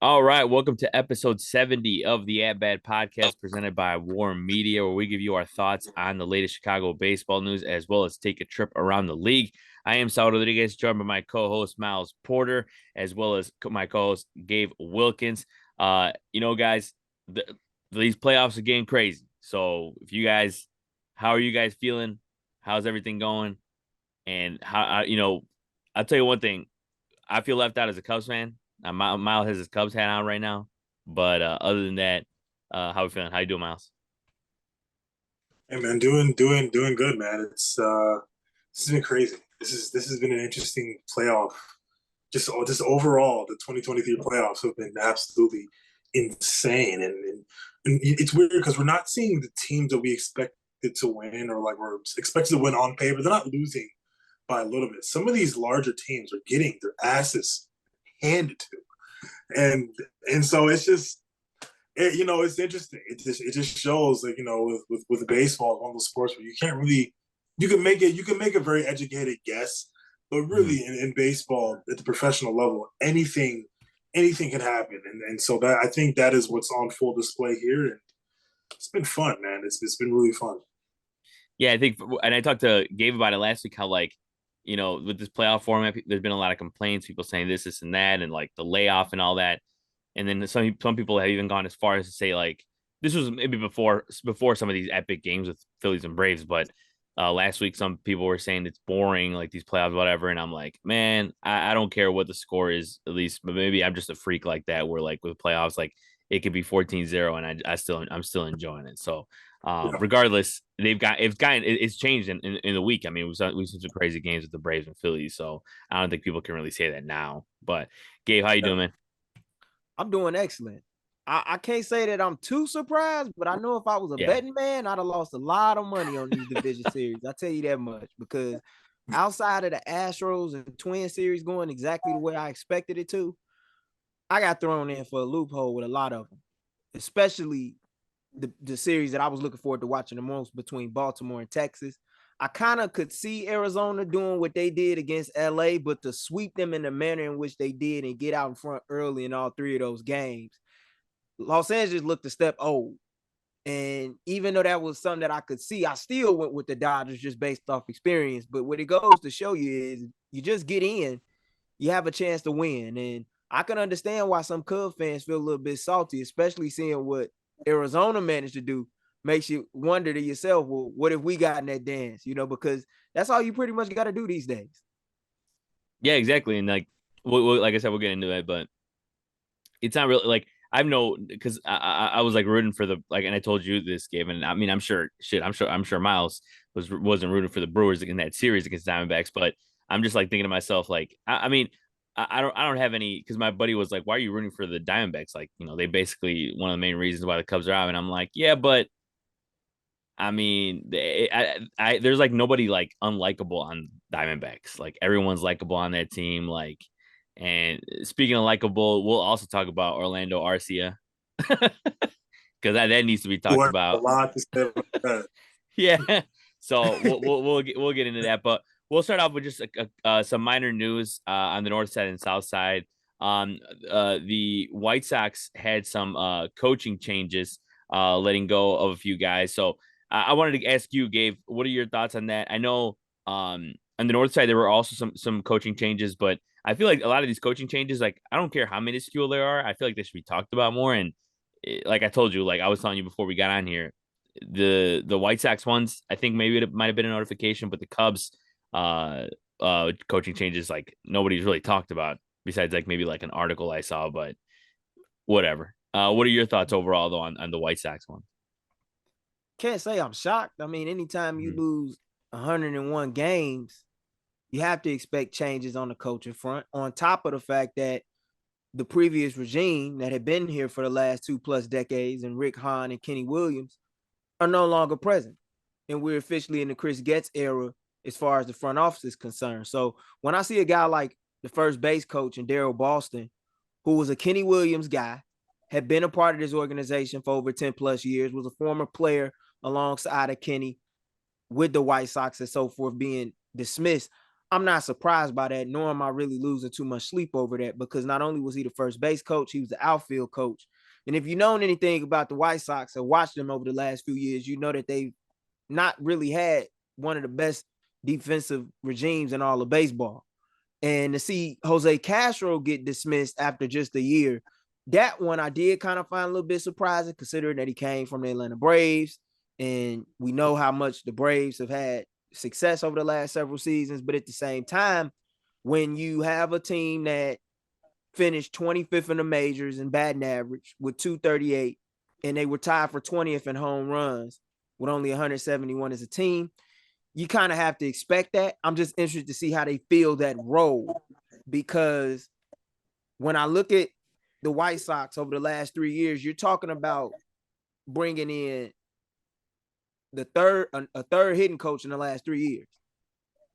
All right, welcome to episode 70 of the At Bad podcast presented by WARR Media, where we give you our thoughts on the latest Chicago baseball news as well as take a trip around the league. I am Saul Rodriguez, joined by my co-host Miles Porter, as well as my co-host Gabe Wilkins. Guys, these playoffs are getting crazy. So, how are you guys feeling? How's everything going? And I'll tell you one thing. I feel left out as a Cubs fan. Miles has his Cubs hat on right now, but other than that, how are we feeling? How you doing, Miles? Hey man, doing good, man. This has been crazy. This has been an interesting playoff. Just overall, the 2023 playoffs have been absolutely insane, and it's weird because we're not seeing the teams that we expected to win or like we're expected to win on paper. They're not losing by a little bit. Some of these larger teams are getting their asses handed to, and so it's interesting. It just shows like with baseball, one of those sports where you can't really you can make a very educated guess, but Mhm. really in baseball at the professional level, anything can happen, and so that I think that is what's on full display here, and it's been fun, man. It's been really fun. Yeah, I think, and I talked to Gabe about it last week. How with this playoff format, there's been a lot of complaints, people saying this, and that, and like the layoff and all that. And then some people have even gone as far as to say like this was maybe before some of these epic games with Phillies and Braves, but last week some people were saying it's boring, like these playoffs, whatever. And I'm like, man, I don't care what the score is, at least, but maybe I'm just a freak like that, where like with playoffs, like it could be 14-0 and I'm still enjoying it. So Yeah, regardless, it's changed in the week. I mean, we've seen some crazy games with the Braves and Phillies, so I don't think people can really say that now. But Gabe, how you yeah. doing, man? I'm doing excellent. I can't say that I'm too surprised, but I know if I was a Yeah. betting man, I'd have lost a lot of money on these division series. I tell you that much because outside of the Astros and Twin series going exactly the way I expected it to, I got thrown in for a loophole with a lot of them, especially the series that I was looking forward to watching the most between Baltimore and Texas. I kind of could see Arizona doing what they did against LA, but to sweep them in the manner in which they did and get out in front early in all three of those games, Los Angeles looked a step old. And even though that was something that I could see, I still went with the Dodgers just based off experience. But what it goes to show you is you just get in, you have a chance to win. And I can understand why some Cubs fans feel a little bit salty, especially seeing what Arizona managed to do. Makes you wonder to yourself, well, what if we got in that dance? Because that's all you pretty much got to do these days. Yeah, exactly. And like I said, we'll get into it, but it's not really like I've no because I was like rooting for the like, and I told you this game, and I mean I'm sure Miles wasn't rooting for the Brewers in that series against Diamondbacks, but I'm just like thinking to myself like I mean I don't have any because my buddy was like, why are you rooting for the Diamondbacks? Like they basically one of the main reasons why the Cubs are out, and I'm like, yeah, but I mean, there's like nobody like unlikable on Diamondbacks. Like everyone's likable on that team. Like, and speaking of likable, we'll also talk about Orlando Arcia because that needs to be talked Well, a about. lot to say about that. Yeah. So we'll get into that, but we'll start off with just some minor news on the north side and south side. The White Sox had some coaching changes, letting go of a few guys. So I wanted to ask you, Gabe, what are your thoughts on that? I know on the north side there were also some coaching changes, but I feel like a lot of these coaching changes, like I don't care how minuscule they are, I feel like they should be talked about more. And like I told you, like I was telling you before we got on here, the White Sox ones, I think maybe it might have been a notification, but the Cubs coaching changes like nobody's really talked about besides like maybe like an article I saw, but whatever. What are your thoughts overall though on the White Sox one? Can't say I'm shocked. I mean, anytime you Mhm. lose 101 games, you have to expect changes on the coaching front, on top of the fact that the previous regime that had been here for the last 2+ decades, and Rick Hahn and Kenny Williams, are no longer present. And we're officially in the Chris Getz era as far as the front office is concerned. So when I see a guy like the first base coach and Daryl Boston, who was a Kenny Williams guy, had been a part of this organization for over 10 plus years, was a former player alongside of Kenny with the White Sox and so forth, being dismissed, I'm not surprised by that, nor am I really losing too much sleep over that, because not only was he the first base coach, he was the outfield coach. And if you known anything about the White Sox or watched them over the last few years, you know that they've not really had one of the best defensive regimes in all of baseball. And to see Jose Castro get dismissed after just a year, that one I did kind of find a little bit surprising, considering that he came from the Atlanta Braves. And we know how much the Braves have had success over the last several seasons. But at the same time, when you have a team that finished 25th in the majors in batting average with 238, and they were tied for 20th in home runs with only 171 as a team, you kind of have to expect that. I'm just interested to see how they feel that role, because when I look at the White Sox over the last 3 years, you're talking about bringing in a third hitting coach in the last 3 years.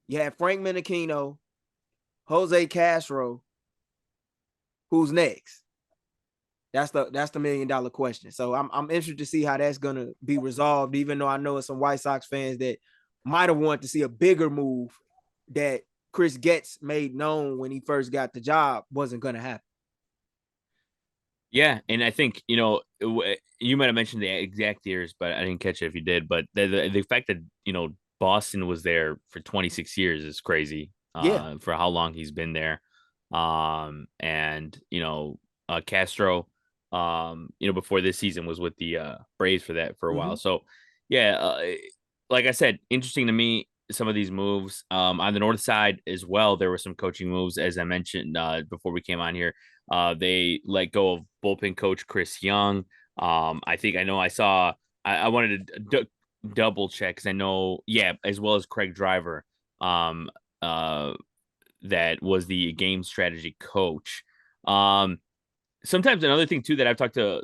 You have Frank Menachino, Jose Castro. Who's next? That's the $1 million question. So I'm interested to see how that's gonna be resolved, even though I know some White Sox fans that might have wanted to see a bigger move that Chris Getz made known when he first got the job wasn't gonna happen. Yeah, and I think you might have mentioned the exact years, but I didn't catch it if you did. But the fact that Boston was there for 26 years is crazy. Yeah. For how long he's been there, and Castro, before this season was with the Braves for a while. So yeah, like I said, interesting to me some of these moves. On the north side as well, there were some coaching moves, as I mentioned before we came on here. They let go of bullpen coach Chris Young. I saw. I wanted to double check because I know, yeah, as well as Craig Driver, um, uh, that was the game strategy coach. Sometimes another thing too that I've talked to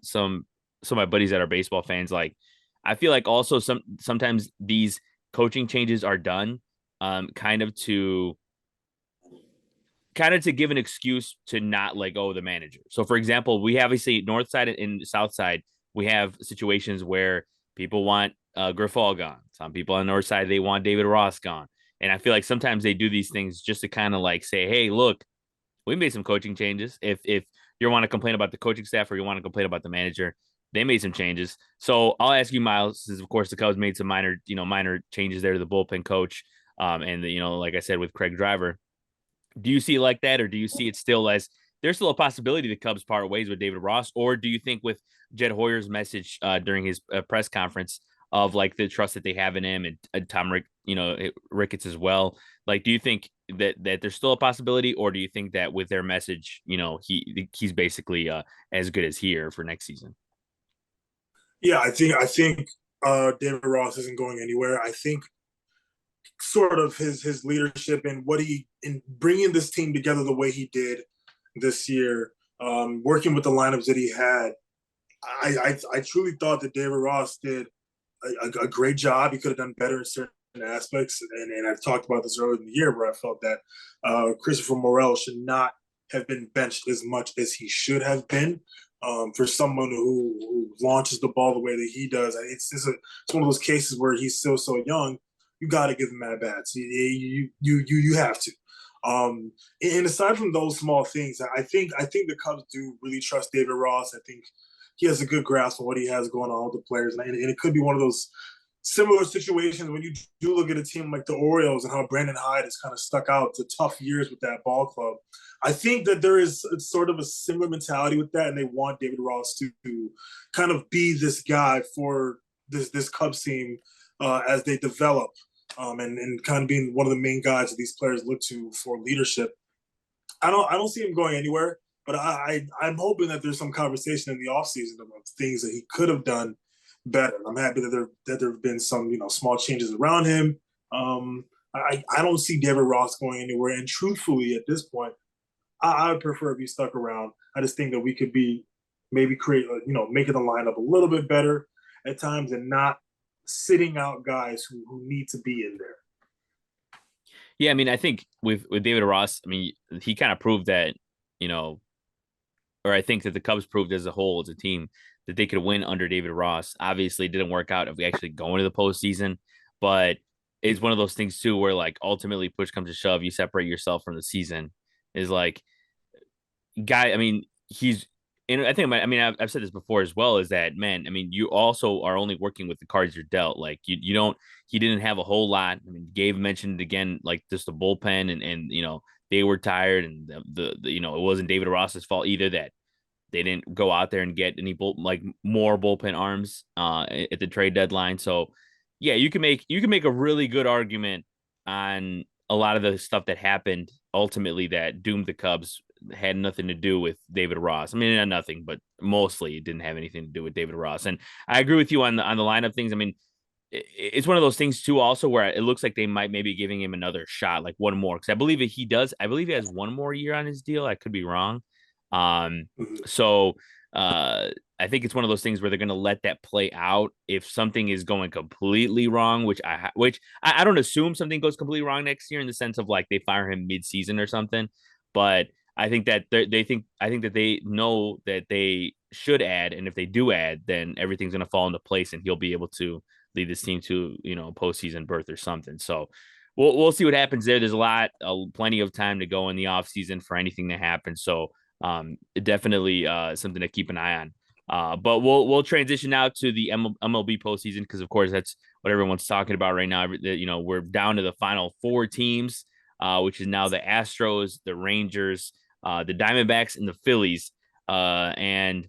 some of my buddies that are baseball fans, like I feel like also sometimes these coaching changes are done kind of to give an excuse to not let go of the manager. So, for example, we obviously north side and south side, we have situations where people want Grifol gone. Some people on the north side, they want David Ross gone. And I feel like sometimes they do these things just to kind of like say, hey, look, we made some coaching changes. If you want to complain about the coaching staff or you want to complain about the manager, they made some changes. So I'll ask you, Miles, since of course the Cubs made some minor changes there to the bullpen coach. And like I said, with Craig Driver, do you see it like that, or do you see it still as there's still a possibility the Cubs part ways with David Ross, or do you think with Jed Hoyer's message during his press conference of like the trust that they have in him and Tom Ricketts as well, like do you think that there's still a possibility, or do you think that with their message, he's basically as good as here for next season? Yeah, I think David Ross isn't going anywhere. I think sort of his leadership and what he in bringing this team together the way he did this year, working with the lineups that he had. I truly thought that David Ross did a great job. He could have done better in certain aspects, and I've talked about this earlier in the year where I felt that Christopher Morel should not have been benched as much as he should have been. For someone who launches the ball the way that he does, it's one of those cases where he's still so young. You got to give him at bats. You have to. And aside from those small things, I think the Cubs do really trust David Ross. I think he has a good grasp of what he has going on with the players, and it could be one of those similar situations when you do look at a team like the Orioles and how Brandon Hyde has kind of stuck out to tough years with that ball club. I think that there is sort of a similar mentality with that, and they want David Ross to kind of be this guy for this Cubs team as they develop, and kind of being one of the main guys that these players look to for leadership. I don't see him going anywhere, but I'm hoping that there's some conversation in the offseason about things that he could have done better. I'm happy that there have been some small changes around him. I don't see David Ross going anywhere, and truthfully, at this point, I would prefer if he stuck around. I just think that we could be maybe making the lineup a little bit better at times and not sitting out guys who need to be in there. Yeah, I mean, I think with David Ross, I mean, he kind of proved that, or I think that the Cubs proved as a whole, as a team, that they could win under David Ross. Obviously, it didn't work out if we actually go into the postseason, but is one of those things too, where like ultimately push comes to shove, you separate yourself from the season. Is like guy. I mean, he's. And I think, I mean, I've said this before as well. Is that man? I mean, you also are only working with the cards you're dealt. Like you don't. He didn't have a whole lot. I mean, Gabe mentioned again, like just the bullpen, and they were tired, and the it wasn't David Ross's fault either that they didn't go out there and get any like more bullpen arms at the trade deadline. So yeah, you can make a really good argument on a lot of the stuff that happened ultimately that doomed the Cubs had nothing to do with David Ross. I mean, not nothing, but mostly it didn't have anything to do with David Ross. And I agree with you on the lineup things. I mean, it's one of those things too also where it looks like they might maybe giving him another shot, like one more, because I believe he does. I believe he has one more year on his deal. I could be wrong. um Mhm. so I think it's one of those things where they're going to let that play out. If something is going completely wrong, which I don't assume something goes completely wrong next year in the sense of like they fire him mid-season or something, but I think that I think that they know that they should add, and if they do add, then everything's going to fall into place, and he'll be able to lead this team to postseason berth or something. So we'll see what happens there. There's plenty of time to go in the off season for anything to happen. So definitely something to keep an eye on. But we'll transition now to the MLB postseason because of course that's what everyone's talking about right now. We're down to the final four teams, which is now the Astros, the Rangers, the Diamondbacks, and the Phillies. And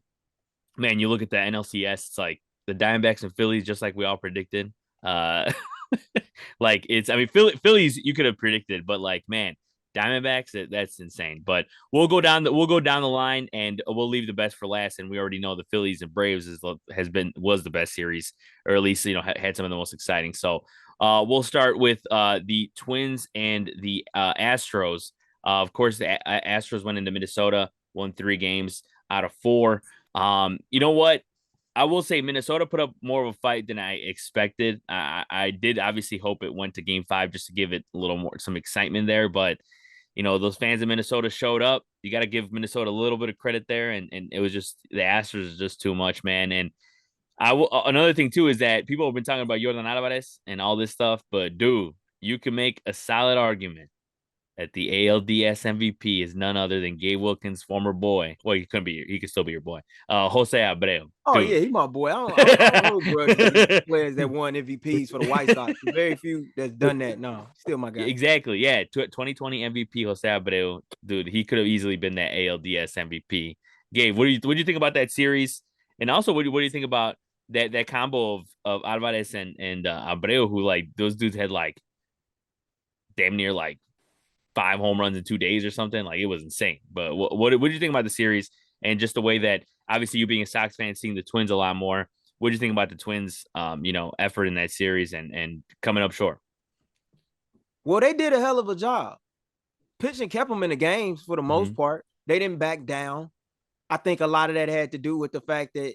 man, you look at the NLCS, it's like the Diamondbacks and Phillies, just like we all predicted. Uh, like I mean, Phillies you could have predicted, but like, man, Diamondbacks, that's insane. But we'll go down the line, and we'll leave the best for last. And we already know the Phillies and Braves was the best series, or at least had some of the most exciting. So we'll start with the Twins and the Astros. Of course, the Astros went into Minnesota, won 3 games out of 4. You know what? I will say Minnesota put up more of a fight than I expected. I did obviously hope it went to Game 5 just to give it a little more some excitement there, but those fans of Minnesota showed up. You got to give Minnesota a little bit of credit there, and it was just the Astros is just too much, man. And another thing too is that people have been talking about Jordan Alvarez and all this stuff, but dude, you can make a solid argument that the ALDS MVP is none other than Gabe Wilkins' former boy. Well, he could still be your boy. Jose Abreu, Oh dude. yeah, he my boy. I don't hold grudges against players that won MVPs for the White Sox. Very few that's done that. No, still my guy. Exactly. Yeah. 2020 MVP Jose Abreu, dude. He could have easily been that ALDS MVP. Gabe, what do you think about that series? And also, what do you think about that combo of Alvarez and Abreu, who like those dudes had like damn near like 5 home runs in 2 days or something. Like it was insane. But what do you think about the series and just the way that obviously you being a Sox fan, seeing the Twins a lot more? What do you think about the Twins? Effort in that series and coming up short. Well, they did a hell of a job. Pitching kept them in the games for the most part. They didn't back down. I think a lot of that had to do with the fact that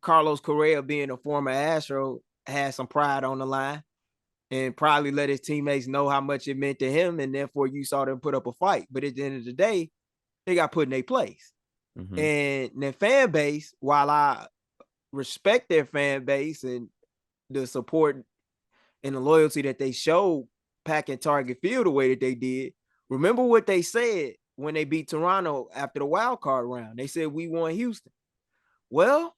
Carlos Correa, being a former Astro, had some pride on the line and probably let his teammates know how much it meant to him, and therefore you saw them put up a fight. But at the end of the day, they got put in their place. And their fan base, while I respect their fan base and the support and the loyalty that they showed packing Target Field the way that they did, remember what they said when they beat Toronto after the wild card round. They said, we won Houston. Well,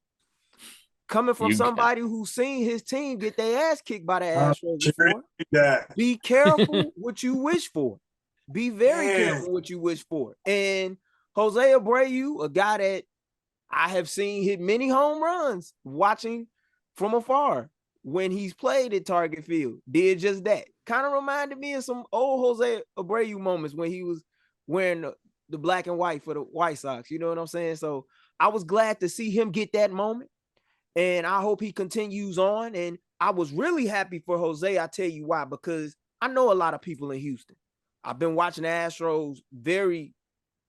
coming from somebody who's seen his team get their ass kicked by the Astros before, be careful what you wish for. Be very careful what you wish for. And Jose Abreu, a guy that I have seen hit many home runs watching from afar when he's played at Target Field, did just that. Kind of reminded me of some old Jose Abreu moments when he was wearing the black and white for the White Sox. You know what I'm saying? So I was glad to see him get that moment. And I hope he continues on. And I was really happy for Jose. I tell you why, because I know a lot of people in Houston. I've been watching the Astros very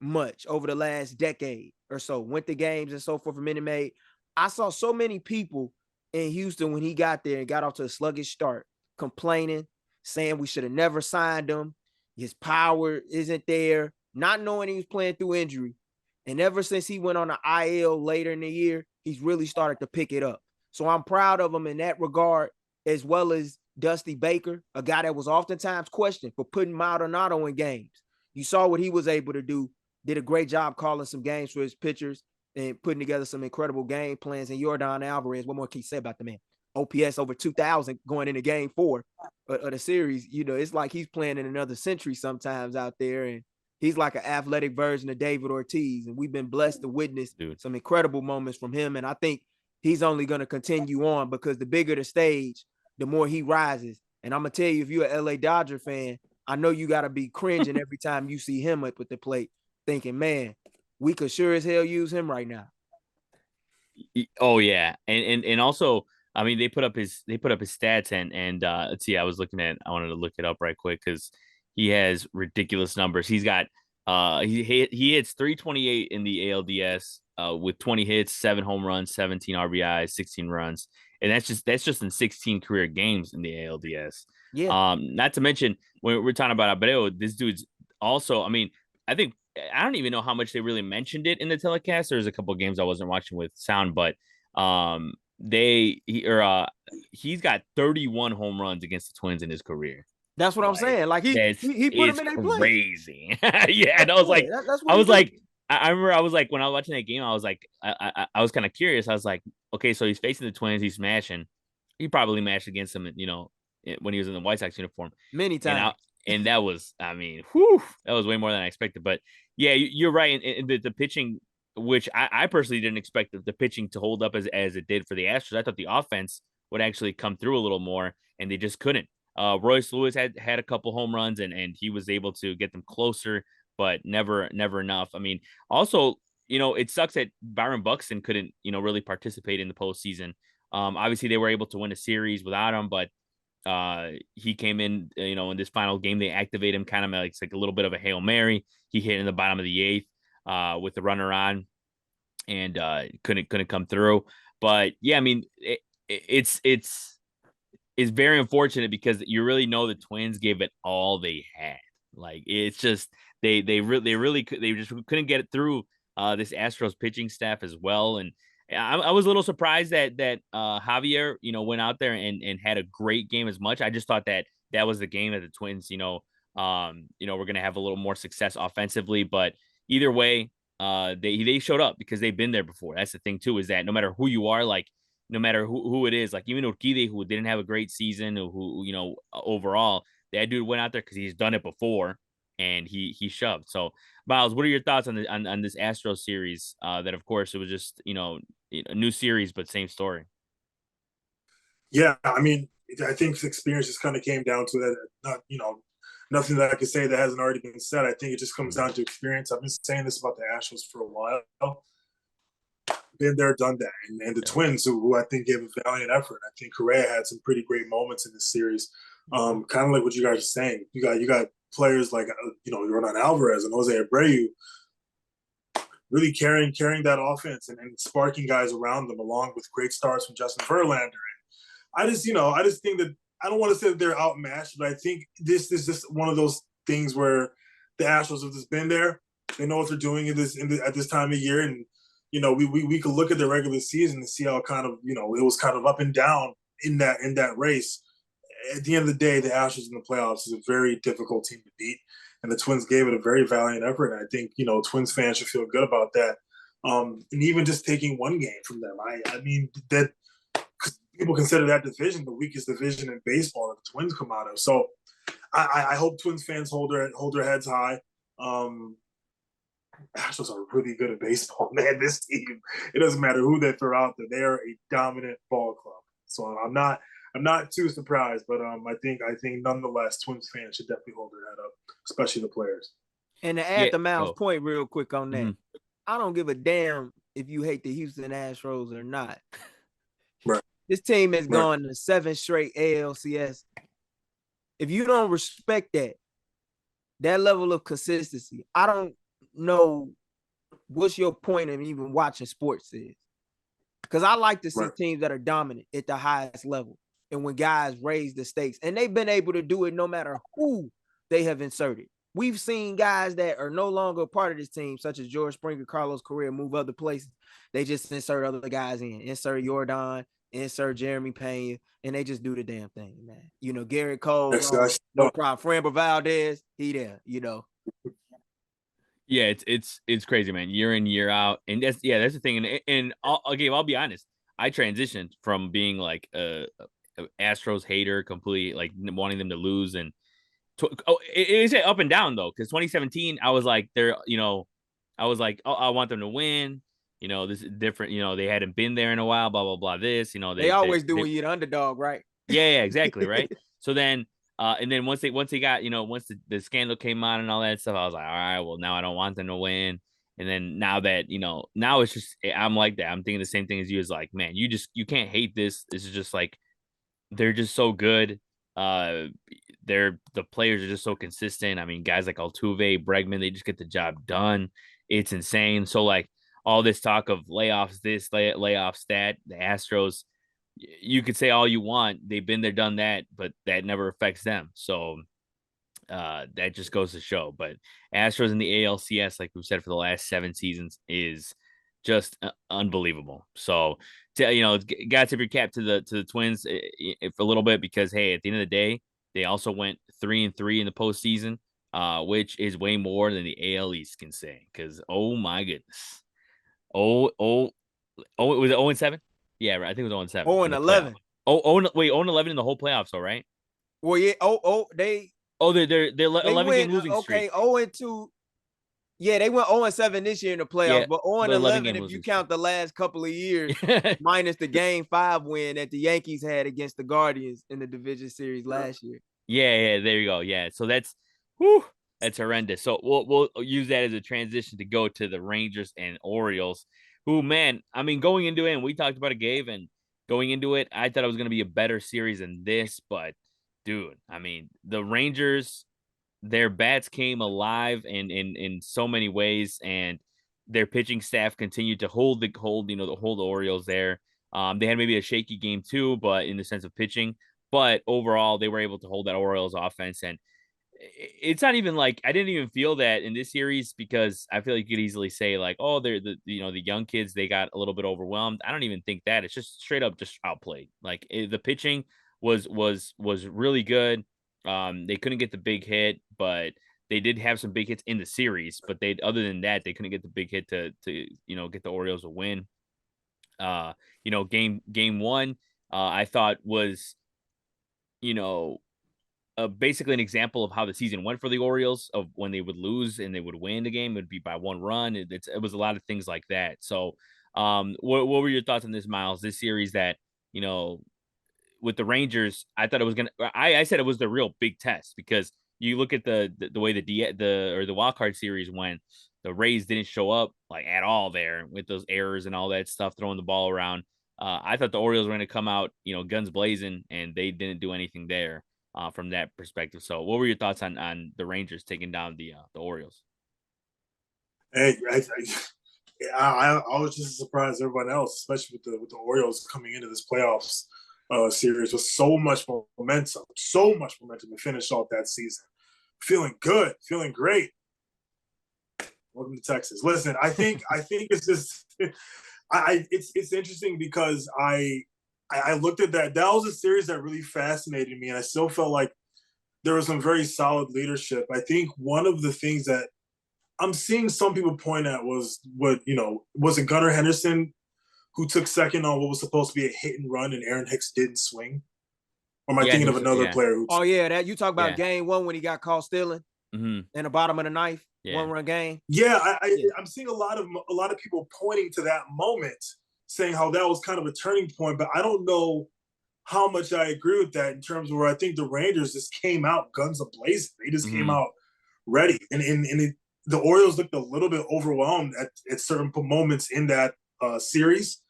much over the last decade or so, went to games and so forth from Minute Maid. I saw so many people in Houston when he got there and got off to a sluggish start, complaining, saying we should have never signed him. His power isn't there, not knowing he was playing through injury. And ever since he went on the IL later in the year, he's really started to pick it up. So I'm proud of him in that regard, as well as Dusty Baker, a guy that was oftentimes questioned for putting Maldonado in games. You saw what he was able to do. Did a great job calling some games for his pitchers and putting together some incredible game plans. And Yordan Alvarez, what more can you say about the man? OPS over 2,000 going into game 4 of the series. You know, it's like he's playing in another century sometimes out there. And he's like an athletic version of David Ortiz. And we've been blessed to witness some incredible moments from him. And I think he's only going to continue on because the bigger the stage, the more he rises. And I'm going to tell you, if you're an LA Dodger fan, I know you got to be cringing every time you see him up at the plate thinking, man, we could sure as hell use him right now. Oh yeah. And also, I mean, they put up his stats and let's see, I wanted to look it up right quick because he has ridiculous numbers. He's got he hits 328 in the ALDS with 20 hits, 7 home runs, 17 RBIs, 16 runs. And that's just in 16 career games in the ALDS. Yeah. Not to mention when we're talking about Abreu, this dude's also, I mean, I don't even know how much they really mentioned it in the telecast. There's a couple of games I wasn't watching with sound, but he's got 31 home runs against the Twins in his career. That's what I'm saying. Like he put him in a play. Crazy. Yeah, and I was like, I remember I was like, when I was watching that game, I was like, I was kind of curious. I was like, okay, so he's facing the Twins, he's smashing. He probably matched against them, you know, when he was in the White Sox uniform many times. And that was, I mean, whew, that was way more than I expected. But yeah, you're right. And the pitching, which I personally didn't expect the pitching to hold up as it did for the Astros. I thought the offense would actually come through a little more, and they just couldn't. Royce Lewis had a couple home runs, and he was able to get them closer, but never enough. I mean, also, you know, it sucks that Byron Buxton couldn't, you know, really participate in the postseason. Obviously, they were able to win a series without him, but he came in, you know, in this final game. They activate him kind of like it's like a little bit of a Hail Mary. He hit in the bottom of the 8th with the runner on, and couldn't come through. But yeah, I mean, it's very unfortunate because you really know the Twins gave it all they had. Like it's just they just couldn't get it through this Astros pitching staff as well. And I was a little surprised that Javier, you know, went out there and had a great game as much. I just thought that was the game that the Twins, you know, we're gonna have a little more success offensively. But either way, they showed up because they've been there before. That's the thing too, is that no matter who you are, like no matter who it is, like even Urquidy, who didn't have a great season, who you know, overall, that dude went out there because he's done it before and he shoved. So Miles, what are your thoughts on this Astros series? That of course it was just, you know, a new series, but same story. Yeah, I mean, I think experience just kind of came down to that. Not, you know, nothing that I could say that hasn't already been said. I think it just comes down to experience. I've been saying this about the Astros for a while. Been there, done that, and the Twins, who I think gave a valiant effort. I think Correa had some pretty great moments in this series. Kind of like what you guys are saying. You got players like you know, Yordan Alvarez and Jose Abreu really carrying that offense and sparking guys around them, along with great starts from Justin Verlander. I just think that I don't want to say that they're outmatched, but I think this is just one of those things where the Astros have just been there. They know what they're doing at this time of year, and you know, we could look at the regular season and see how kind of, you know, it was kind of up and down in that race. At the end of the day, the Astros in the playoffs is a very difficult team to beat, and the Twins gave it a very valiant effort. And I think, you know, Twins fans should feel good about that. And even just taking one game from them, I mean that people consider that division the weakest division in baseball that the Twins come out of. So I hope Twins fans hold their heads high. Astros are really good at baseball, man. This team, it doesn't matter who they throw out there; they are a dominant ball club. So I'm not too surprised, but I think nonetheless, Twins fans should definitely hold their head up, especially the players. And to add to Miles' point real quick on that, I don't give a damn if you hate the Houston Astros or not. Right. This team has gone to 7 straight ALCS. If you don't respect that level of consistency, I don't know what's your point in even watching sports is. Because I like to see teams that are dominant at the highest level and when guys raise the stakes. And they've been able to do it no matter who they have inserted. we've seen guys that are no longer a part of this team, such as George Springer, Carlos Correa, move other places. They just insert other guys in, insert Jordan, insert Jeremy Pena, and they just do the damn thing, man. You know, Garrett Cole, no problem. Framber Valdez, he there, you know. Yeah, it's crazy, man. Year in, year out, and that's the thing. And I'll be honest. I transitioned from being like a Astros hater, completely like wanting them to lose, and it's up and down though. Because 2017, I was like, I was like, oh, I want them to win. You know, this is different. You know, they hadn't been there in a while. Blah blah blah. This, you know, they always do when you're the underdog, right? Yeah, exactly, right. So then. And then once they got, you know, once the scandal came on and all that stuff, I was like, all right, well, now I don't want them to win. And then now that, you know, now it's just, I'm like that. I'm thinking the same thing as you. Is like, man, you can't hate this. This is just like, they're just so good. The players are just so consistent. I mean, guys like Altuve, Bregman, they just get the job done. It's insane. So like all this talk of layoffs, layoffs, that the Astros, you could say all you want. They've been there, done that, but that never affects them. So that just goes to show. But Astros in the ALCS, like we've said for the last 7 seasons, is just unbelievable. So, you know, got to tip your cap to the Twins for a little bit because hey, at the end of the day, they also went 3-3 in the postseason, which is way more than the AL East can say. Because oh my goodness, was it 0-7? Yeah, right. I think it was 0-7. 0-11. Wait, 0-11 in the whole playoffs, all right? Well, yeah. They're 11 game losing streak. Okay, 0-2. Yeah, they went 0-7 this year in the playoffs, Yeah, but 0-11 if you count the last couple of years, minus the Game 5 win that the Yankees had against the Guardians in the division series last year. Yeah, there you go. Yeah, so that's horrendous. So we'll use that as a transition to go to the Rangers and Orioles. Who, man, I mean, going into it, and we talked about it, Gabe, and going into it, I thought it was going to be a better series than this, but dude, I mean, the Rangers, their bats came alive in so many ways, and their pitching staff continued to hold the Orioles there. They had maybe a shaky game too, but in the sense of pitching, but overall they were able to hold that Orioles offense. And it's not even like I didn't even feel that in this series because I feel like you could easily say like, oh, they're the young kids, they got a little bit overwhelmed. I don't even think that. It's just straight up just outplayed. Like the pitching was really good. They couldn't get the big hit, but they did have some big hits in the series. But other than that, they couldn't get the big hit to get the Orioles a win. Game 1, I thought was basically an example of how the season went for the Orioles, of when they would lose and they would win the game, it would be by 1 run. It was a lot of things like that. So, what were your thoughts on this, Miles? This series that, with the Rangers, I thought it was I said it was the real big test because you look at the way the wild card series went, the Rays didn't show up like at all there with those errors and all that stuff, throwing the ball around. I thought the Orioles were going to come out, guns blazing, and they didn't do anything there. From that perspective. So what were your thoughts on the Rangers taking down the Orioles? Hey, I was just as surprised as everyone else, especially with the Orioles coming into this playoffs series with so much momentum to finish off that season. Feeling good, feeling great. Welcome to Texas. Listen, I think it's just it's interesting because I looked at that. That was a series that really fascinated me, and I still felt like there was some very solid leadership. I think one of the things that I'm seeing some people point at was was it Gunnar Henderson who took second on what was supposed to be a hit and run, and Aaron Hicks didn't swing? Or am I thinking of another player? That you talk about game 1 when he got caught stealing in the bottom of the ninth, 1-run game. Yeah, I'm seeing a lot of people pointing to that moment, saying how that was kind of a turning point, but I don't know how much I agree with that in terms of where I think the Rangers just came out guns a-blazing. They just came out ready. And the Orioles looked a little bit overwhelmed at certain moments in that series.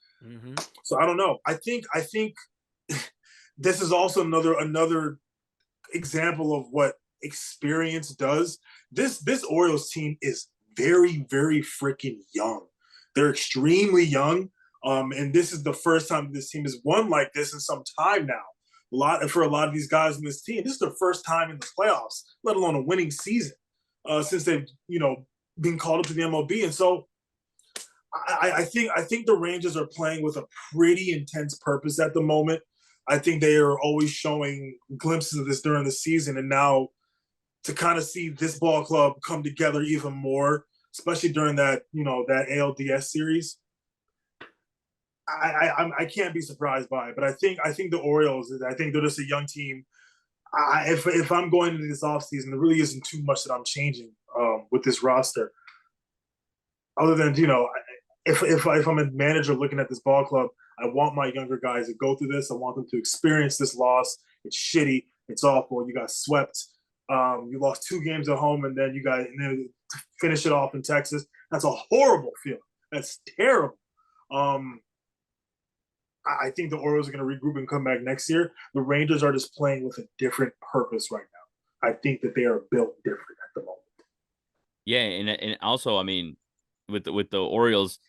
So I don't know. I think this is also another example of what experience does. This Orioles team is very, very freaking young. They're extremely young. And this is the first time this team has won like this in some time now. For a lot of these guys in this team, this is their first time in the playoffs, let alone a winning season. since they've been called up to the MLB, and so I think the Rangers are playing with a pretty intense purpose at the moment. I think they are always showing glimpses of this during the season, and now to kind of see this ball club come together even more, especially during that that ALDS series. I can't be surprised by it, but I think the Orioles. I think they're just a young team. If I'm going into this offseason, there really isn't too much that I'm changing with this roster, other than if I'm a manager looking at this ball club, I want my younger guys to go through this. I want them to experience this loss. It's shitty. It's awful. You got swept. You lost 2 games at home, and then to finish it off in Texas. That's a horrible feeling. That's terrible. I think the Orioles are going to regroup and come back next year. The Rangers are just playing with a different purpose right now. I think that they are built different at the moment. Yeah, and also, I mean, with the Orioles,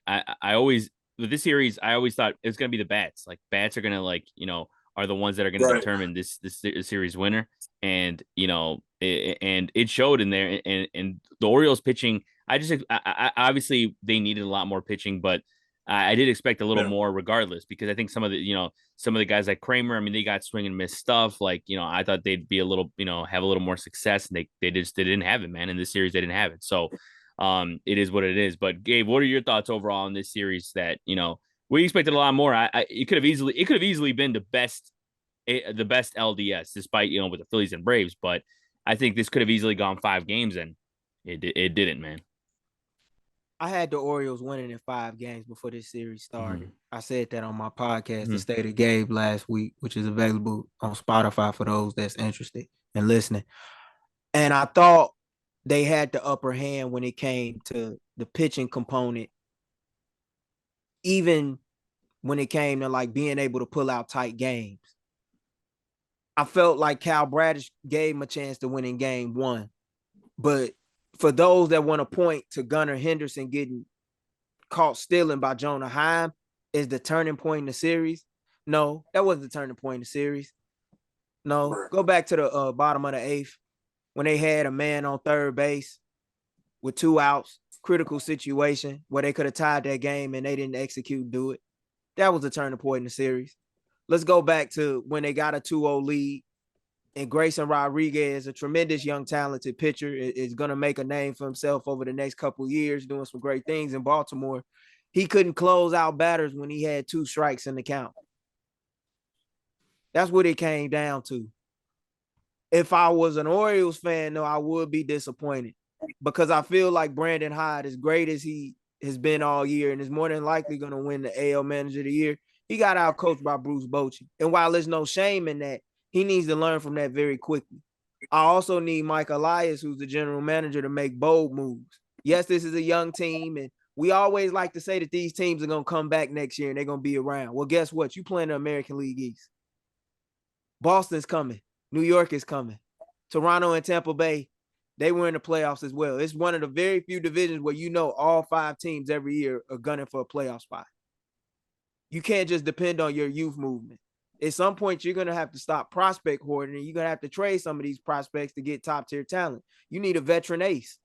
I always with this series, I always thought it was going to be the bats. Like bats are going to are the ones that are going to determine this series winner, and and it showed in there. And the Orioles pitching, I obviously they needed a lot more pitching, but I did expect a little more regardless, because I think some of the guys like Kramer, I mean, they got swing and miss stuff. Like, I thought they'd be a little, have a little more success, and they didn't have it, man. In this series, they didn't have it. So it is what it is. But Gabe, what are your thoughts overall on this series that, we expected a lot more? It could have easily been the best LDS, despite, with the Phillies and Braves. But I think this could have easily gone 5 games, and it didn't, man. I had the Orioles winning in 5 games before this series started. Mm-hmm. I said that on my podcast, The State of Gabe, last week, which is available on Spotify for those that's interested in listening. And I thought they had the upper hand when it came to the pitching component, even when it came to like being able to pull out tight games. I felt like Cal Bradish gave him a chance to win in game 1, but for those that want to point to Gunnar Henderson getting caught stealing by Jonah Heim is the turning point in the series. No, that wasn't the turning point in the series. No, go back to the bottom of the 8th when they had a man on third base with 2 outs, critical situation where they could have tied that game and they didn't execute and do it. That was the turning point in the series. Let's go back to when they got a 2-0 lead. And Grayson Rodriguez, a tremendous young, talented pitcher, is going to make a name for himself over the next couple of years, doing some great things in Baltimore. He couldn't close out batters when he had 2 strikes in the count. That's what it came down to. If I was an Orioles fan, though, I would be disappointed because I feel like Brandon Hyde, as great as he has been all year and is more than likely going to win the AL Manager of the Year, he got outcoached by Bruce Bochy. And while there's no shame in that, he needs to learn from that very quickly. I also need Mike Elias, who's the general manager, to make bold moves. Yes, this is a young team, and we always like to say that these teams are going to come back next year and they're going to be around. Well, guess what? You playing the American League East. Boston's coming. New York is coming. Toronto and Tampa Bay, they were in the playoffs as well. It's one of the very few divisions where all 5 teams every year are gunning for a playoff spot. You can't just depend on your youth movement. At some point, you're going to have to stop prospect hoarding, and you're going to have to trade some of these prospects to get top-tier talent. You need a veteran ace.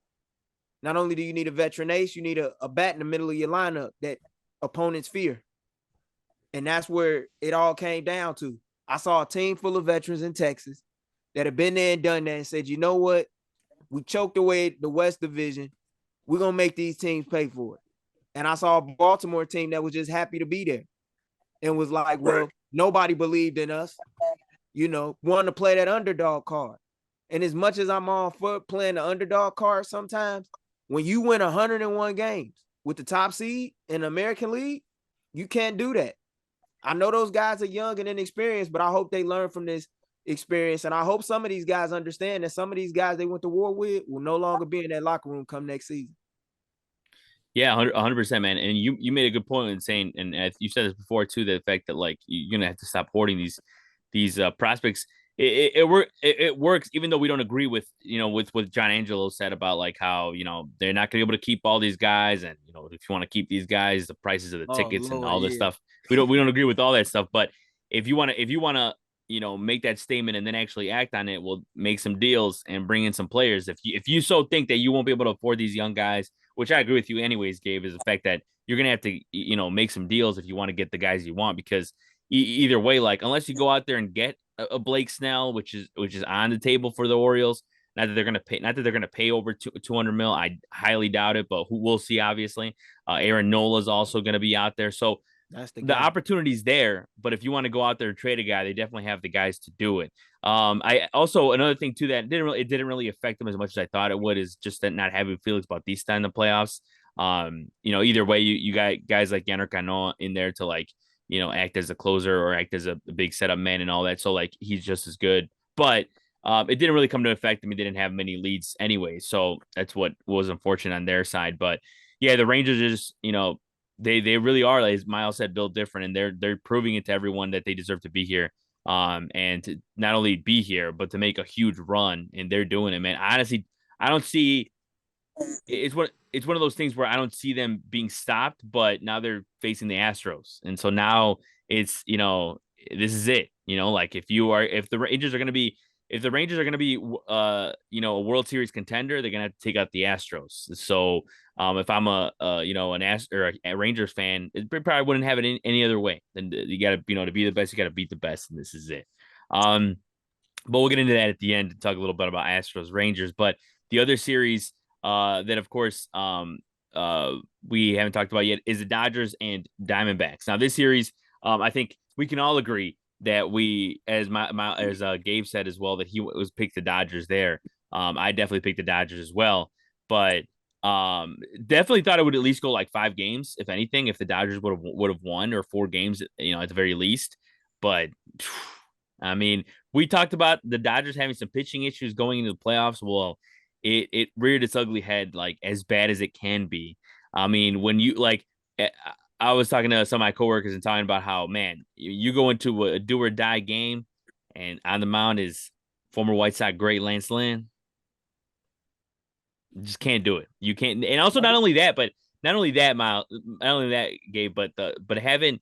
Not only do you need a veteran ace, you need a bat in the middle of your lineup that opponents fear. And that's where it all came down to. I saw a team full of veterans in Texas that have been there and done that and said, you know what? We choked away the West Division. We're going to make these teams pay for it. And I saw a Baltimore team that was just happy to be there and was like, well, nobody believed in us, wanting to play that underdog card. And as much as I'm all for playing the underdog card sometimes, when you win 101 games with the top seed in the American League, you can't do that. I know those guys are young and inexperienced, but I hope they learn from this experience. And I hope some of these guys understand that some of these guys they went to war with will no longer be in that locker room come next season. Yeah, 100%, man. And you made a good point in saying, and you said this before too, the fact that like you're gonna have to stop hoarding these prospects. It works, even though we don't agree with with what John Angelo said about like how they're not gonna be able to keep all these guys, and if you want to keep these guys, the prices of the tickets and all this stuff. We don't agree with all that stuff. But if you wanna make that statement and then actually act on it, will make some deals and bring in some players. If you so think that you won't be able to afford these young guys, which I agree with you anyways, Gabe, is the fact that you're gonna have to make some deals if you want to get the guys you want, because either way, like unless you go out there and get a Blake Snell, which is on the table for the Orioles. Not that they're gonna pay over 200 mil. I highly doubt it, but we'll see. Obviously, Aaron Nola is also going to be out there, so That's the the guy. opportunity's there. But if you want to go out there and trade a guy, they definitely have the guys to do it. I also, another thing too, that didn't really affect them as much as I thought it would, is just that not having Felix Bautista in the playoffs. Either way, you got guys like Yannick Cano in there to like act as a closer or act as a big setup man and all that. So like he's just as good, but it didn't really come to affect them. He didn't have many leads anyway, so that's what was unfortunate on their side. But yeah, the Rangers are just they really are, as Miles said, built different, and they're proving it to everyone that they deserve to be here. And to not only be here, but to make a huge run, and they're doing it, man. Honestly, I don't see it's one of those things where I don't see them being stopped, but now they're facing the Astros, and so now it's this is it. Like if the Rangers are going to be a World Series contender, they're gonna have to take out the Astros. So if I'm a Rangers fan, it probably wouldn't have it any other way. Then you got to to be the best, you got to beat the best, and this is it. But we'll get into that at the end to talk a little bit about Astros Rangers. But the other series that of course we haven't talked about yet is the Dodgers and Diamondbacks. Now this series, I think we can all agree that we, as Gabe said as well, that he was picked the Dodgers there. I definitely picked the Dodgers as well, but definitely thought it would at least go like 5 games, if anything, if the Dodgers would have won, or 4 games, at the very least. But I mean, we talked about the Dodgers having some pitching issues going into the playoffs. Well, it reared its ugly head, like as bad as it can be. I mean, when you like, I was talking to some of my coworkers and talking about how, man, you go into a do or die game, and on the mound is former White Sox great Lance Lynn. You just can't do it. You can't. And also, not only that, Miles, not only that, Gabe, but having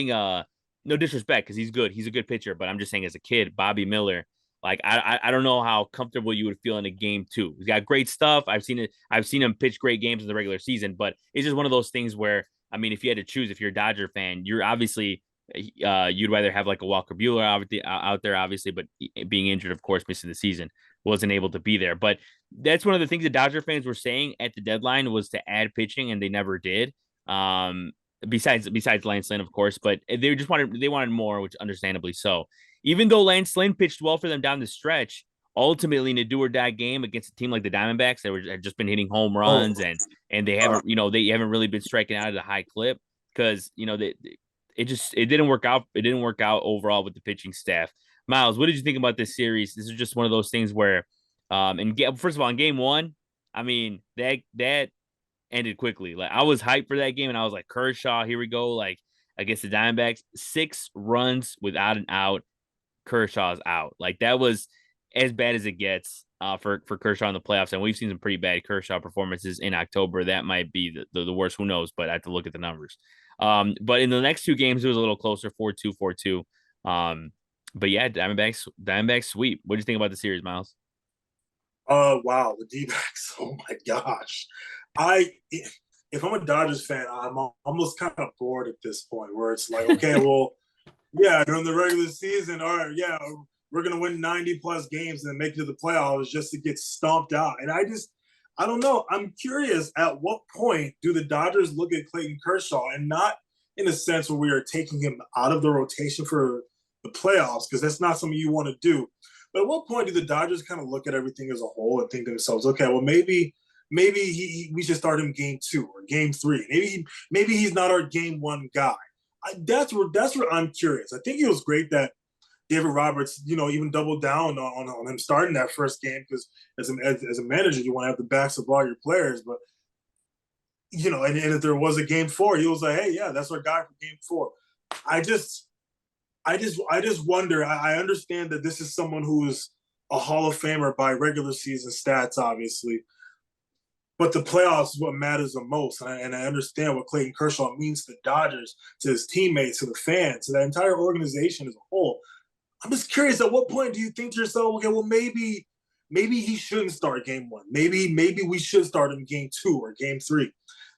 no disrespect, because he's good. He's a good pitcher, but I'm just saying, as a kid, Bobby Miller, like I don't know how comfortable you would feel in a game too. He's got great stuff. I've seen it. I've seen him pitch great games in the regular season, but it's just one of those things where, I mean, if you had to choose, if you're a Dodger fan, you're obviously you'd rather have like a Walker Buehler out there, obviously, but being injured, of course, missing the season, wasn't able to be there. But that's one of the things that Dodger fans were saying at the deadline, was to add pitching, and they never did. Besides Lance Lynn, of course, but they wanted more, which understandably so. Even though Lance Lynn pitched well for them down the stretch, ultimately in a do or die game against a team like the Diamondbacks that had just been hitting home runs, and they haven't really been striking out at a high clip, because it didn't work out. It didn't work out overall with the pitching staff. Miles, what did you think about this series? This is just one of those things where, first of all, in game one, I mean, that ended quickly. Like, I was hyped for that game, and I was like, Kershaw, here we go. Like, against the Diamondbacks, 6 runs without an out. Kershaw's out. Like, that was as bad as it gets for Kershaw in the playoffs. And we've seen some pretty bad Kershaw performances in October. That might be the worst. Who knows? But I have to look at the numbers. But in the next 2 games, it was a little closer, 4-2, 4-2. But yeah, Diamondbacks sweep. What do you think about the series, Miles? Wow, the D-backs. Oh my gosh. If I'm a Dodgers fan, I'm almost kind of bored at this point, where it's like, okay, well, yeah, during the regular season, all right, yeah, we're gonna win 90 plus games and make it to the playoffs just to get stomped out. And I don't know. I'm curious, at what point do the Dodgers look at Clayton Kershaw, and not in a sense where we are taking him out of the rotation for the playoffs, because that's not something you want to do. But at what point do the Dodgers kind of look at everything as a whole and think to themselves, okay, well, maybe we should start him game 2 or game 3. Maybe he's not our game 1 guy. That's where I'm curious. I think it was great that David Roberts, even doubled down on him starting that first game, because as a manager, you want to have the backs of all your players. But and if there was a game 4, he was like, hey, yeah, that's our guy for game 4. I just wonder. I understand that this is someone who is a Hall of Famer by regular season stats, obviously, but the playoffs is what matters the most. And I understand what Clayton Kershaw means to the Dodgers, to his teammates, to the fans, to the entire organization as a whole. I'm just curious. At what point do you think to yourself, okay, well maybe he shouldn't start game one. Maybe we should start in game 2 or game 3.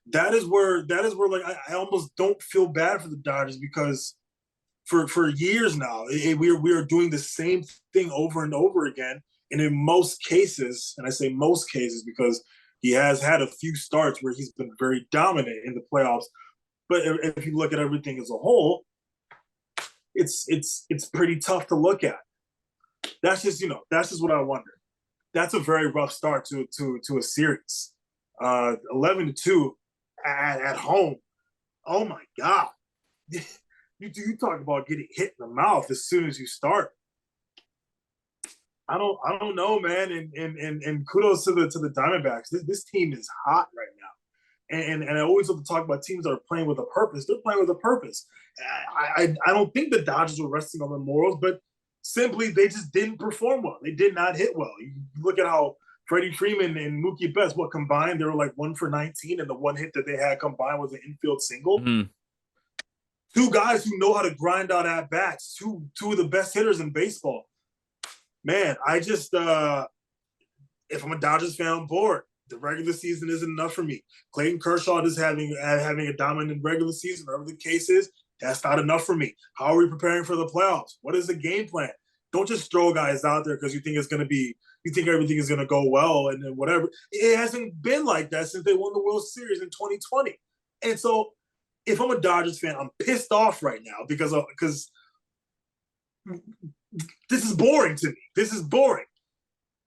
That is where like I almost don't feel bad for the Dodgers because for years now we are doing the same thing over and over again. And in most cases, and I say most cases because he has had a few starts where he's been very dominant in the playoffs. But if you look at everything as a whole, it's pretty tough to look at. That's just what I wonder. That's a very rough start to a series. 11-2 at home. Oh my God. You talk about getting hit in the mouth as soon as you start. I don't know, man. And kudos to the Diamondbacks. This team is hot right now. And I always love to talk about teams that are playing with a purpose. They're playing with a purpose. I don't think the Dodgers were resting on their morals, but simply they just didn't perform well. They did not hit well. You look at how Freddie Freeman and Mookie Betts, combined, they were like 1 for 19, and the one hit that they had combined was an infield single. Mm-hmm. Two guys who know how to grind out at bats, two of the best hitters in baseball. Man, I just if I'm a Dodgers fan, I'm bored. The regular season isn't enough for me. Clayton Kershaw is having a dominant regular season, whatever the case is. That's not enough for me. How are we preparing for the playoffs? What is the game plan? Don't just throw guys out there because you think everything is going to go well and then whatever. It hasn't been like that since they won the World Series in 2020. And so if I'm a Dodgers fan, I'm pissed off right now because this is boring to me. This is boring.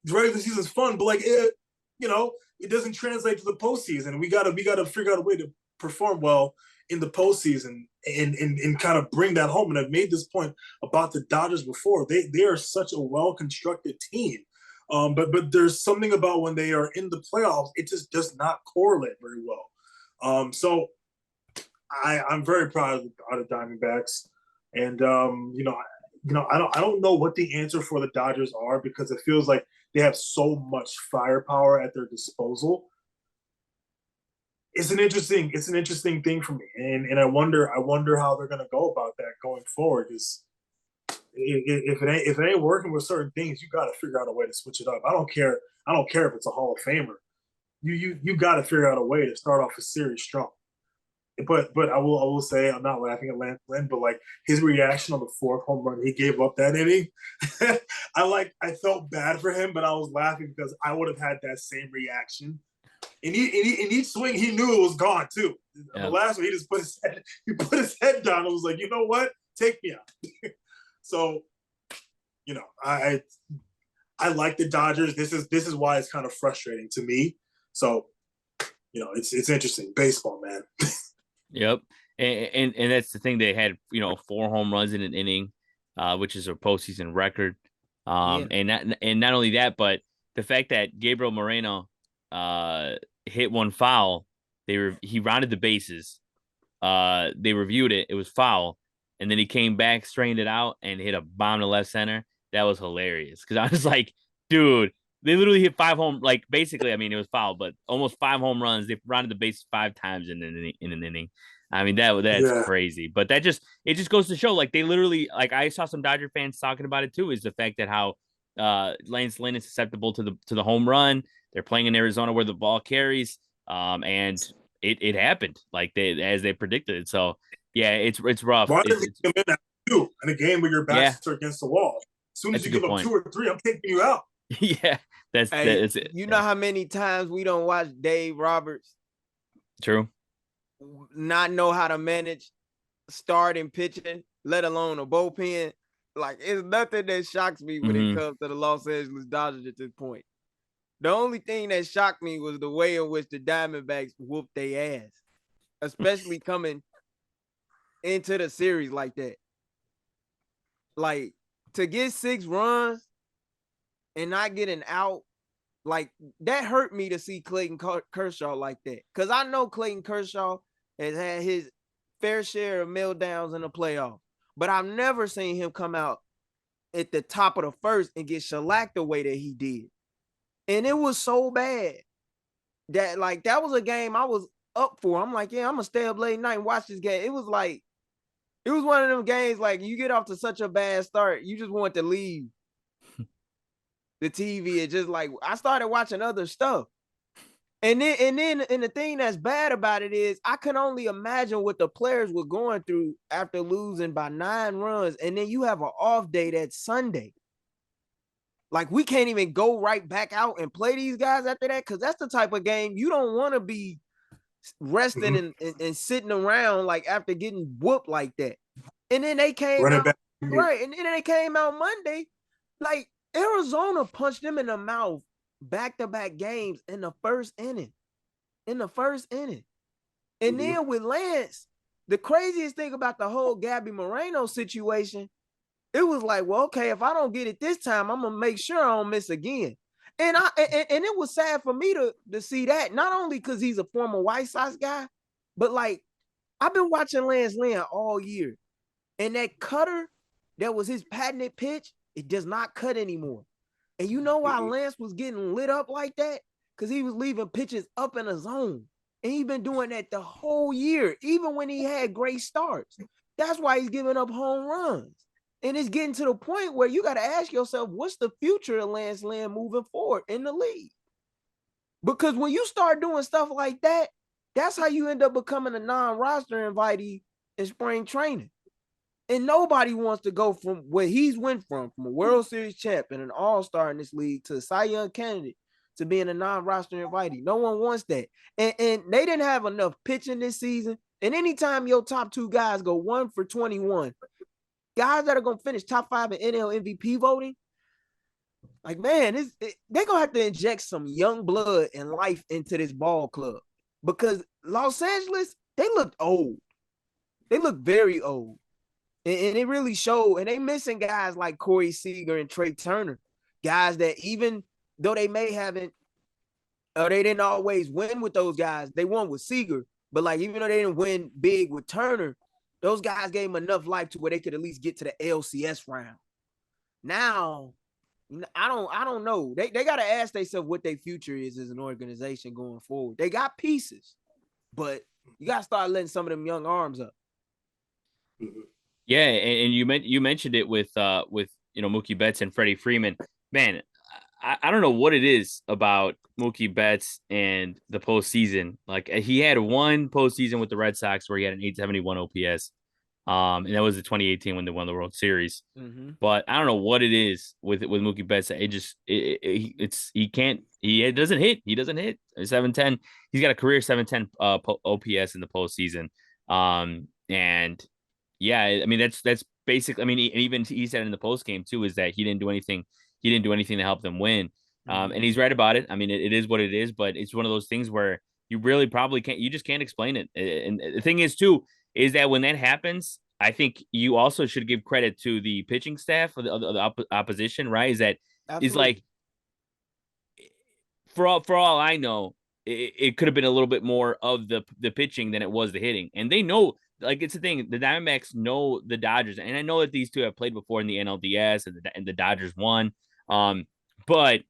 The regular season is fun, but it doesn't translate to the postseason. We gotta figure out a way to perform well in the postseason and kind of bring that home. And I've made this point about the Dodgers before. They are such a well-constructed team. But there's something about when they are in the playoffs, it just does not correlate very well. So I'm very proud of the Diamondbacks. And I don't know what the answer for the Dodgers are because it feels like they have so much firepower at their disposal. It's an interesting thing for me, and I wonder how they're going to go about that going forward. Because if it ain't working with certain things, you got to figure out a way to switch it up. I don't care if it's a Hall of Famer. You got to figure out a way to start off a series strong. But I will say I'm not laughing at Lynn, but like his reaction on the 4th home run, he gave up that inning. I felt bad for him, but I was laughing because I would have had that same reaction. And in each swing, he knew it was gone too. Yeah. The last one, he just put his head down and was like, you know what, take me out. So, I like the Dodgers. This is why it's kind of frustrating to me. So, it's interesting. Baseball, man. Yep. And that's the thing. They had, 4 home runs in an inning, which is a postseason record. And not only that, but the fact that Gabriel Moreno hit one foul, he rounded the bases. They reviewed it. It was foul. And then he came back, strained it out, and hit a bomb to left center. That was hilarious. Because I was like, dude, they literally hit 5 home. Like, basically, I mean, it was foul, but almost 5 home runs. They rounded the bases 5 times in an inning. I mean, that's crazy. But it just goes to show, like, they literally, like, I saw some Dodger fans talking about it too, is the fact that how Lance Lynn is susceptible to the home run. They're playing in Arizona where the ball carries. And it happened like as they predicted it. So yeah, it's rough. Why did he come in at 2 in a game where your backs are against the wall? As soon as you give up 2 or 3, I'm taking you out. Yeah, that's it. You know how many times we don't watch Dave Roberts? True. Not know how to manage starting pitching, let alone a bullpen. Like, it's nothing that shocks me when it comes to the Los Angeles Dodgers at this point. The only thing that shocked me was the way in which the Diamondbacks whooped their ass, especially coming into the series like that. Like, to get 6 runs and not get an out, like, that hurt me to see Clayton Kershaw like that. Because I know Clayton Kershaw has had his fair share of meltdowns in the playoffs, but I've never seen him come out at the top of the first and get shellacked the way that he did. And it was so bad that, like, that was a game I was up for. I'm like, yeah, I'm going to stay up late night and watch this game. It was like It was one of them games like you get off to such a bad start, you just want to leave the TV and just like I started watching other stuff. And the thing that's bad about it is I can only imagine what the players were going through after losing by 9 runs. And then you have an off day that Sunday. Like we can't even go right back out and play these guys after that because that's the type of game you don't want to be resting and sitting around like after getting whooped like that. And then they came Running out back. right, and then they came out Monday. Like Arizona punched them in the mouth back-to-back games in the first inning. And then with Lance, the craziest thing about the whole Gabby Moreno situation, it was like, well, okay, if I don't get it this time, I'm gonna make sure I don't miss again. And it was sad for me to see that, not only because he's a former White Sox guy, but like I've been watching Lance Lynn all year, and that cutter that was his patented pitch, it does not cut anymore. And you know why Lance was getting lit up like that? Because he was leaving pitches up in a zone. And he's been doing that the whole year, even when he had great starts. That's why he's giving up home runs. And it's getting to the point where you got to ask yourself, what's the future of Lance Lynn moving forward in the league? Because when you start doing stuff like that, that's how you end up becoming a non-roster invitee in spring training. And nobody wants to go from where he's went from a World Series champ and an all-star in this league to a Cy Young candidate to being a non-roster invitee. No one wants that. And they didn't have enough pitching this season. And anytime your top two guys go 1 for 21, guys that are going to finish top 5 in NL MVP voting, like, man, they're going to have to inject some young blood and life into this ball club. Because Los Angeles, they looked old. They look very old. And it really showed. And they missing guys like Corey Seager and Trey Turner, guys that even though they may haven't, or they didn't always win with those guys, they won with Seager. But like even though they didn't win big with Turner, those guys gave them enough life to where they could at least get to the LCS round. Now, I don't know. They got to ask themselves what their future is as an organization going forward. They got pieces, but you got to start letting some of them young arms up. Yeah, and you mentioned it with Mookie Betts and Freddie Freeman. Man, I don't know what it is about Mookie Betts and the postseason. Like he had one postseason with the Red Sox where he had an 871 OPS. And that was the 2018 when they won the World Series. Mm-hmm. But I don't know what it is with Mookie Betts. He doesn't hit. He doesn't hit 710. He's got a career 710 OPS in the postseason. And yeah, I mean that's basically. I mean, even he said in the post game too is that he didn't do anything. He didn't do anything to help them win. And he's right about it. I mean, it is what it is. But it's one of those things where you really probably can't. You just can't explain it. And the thing is too is that when that happens, I think you also should give credit to the pitching staff of the opposition. Right? Is that Absolutely. is like for all I know, it could have been a little bit more of the pitching than it was the hitting, and they know. Like it's the thing, the Diamondbacks know the Dodgers, and I know that these two have played before in the NLDS, and the Dodgers won. But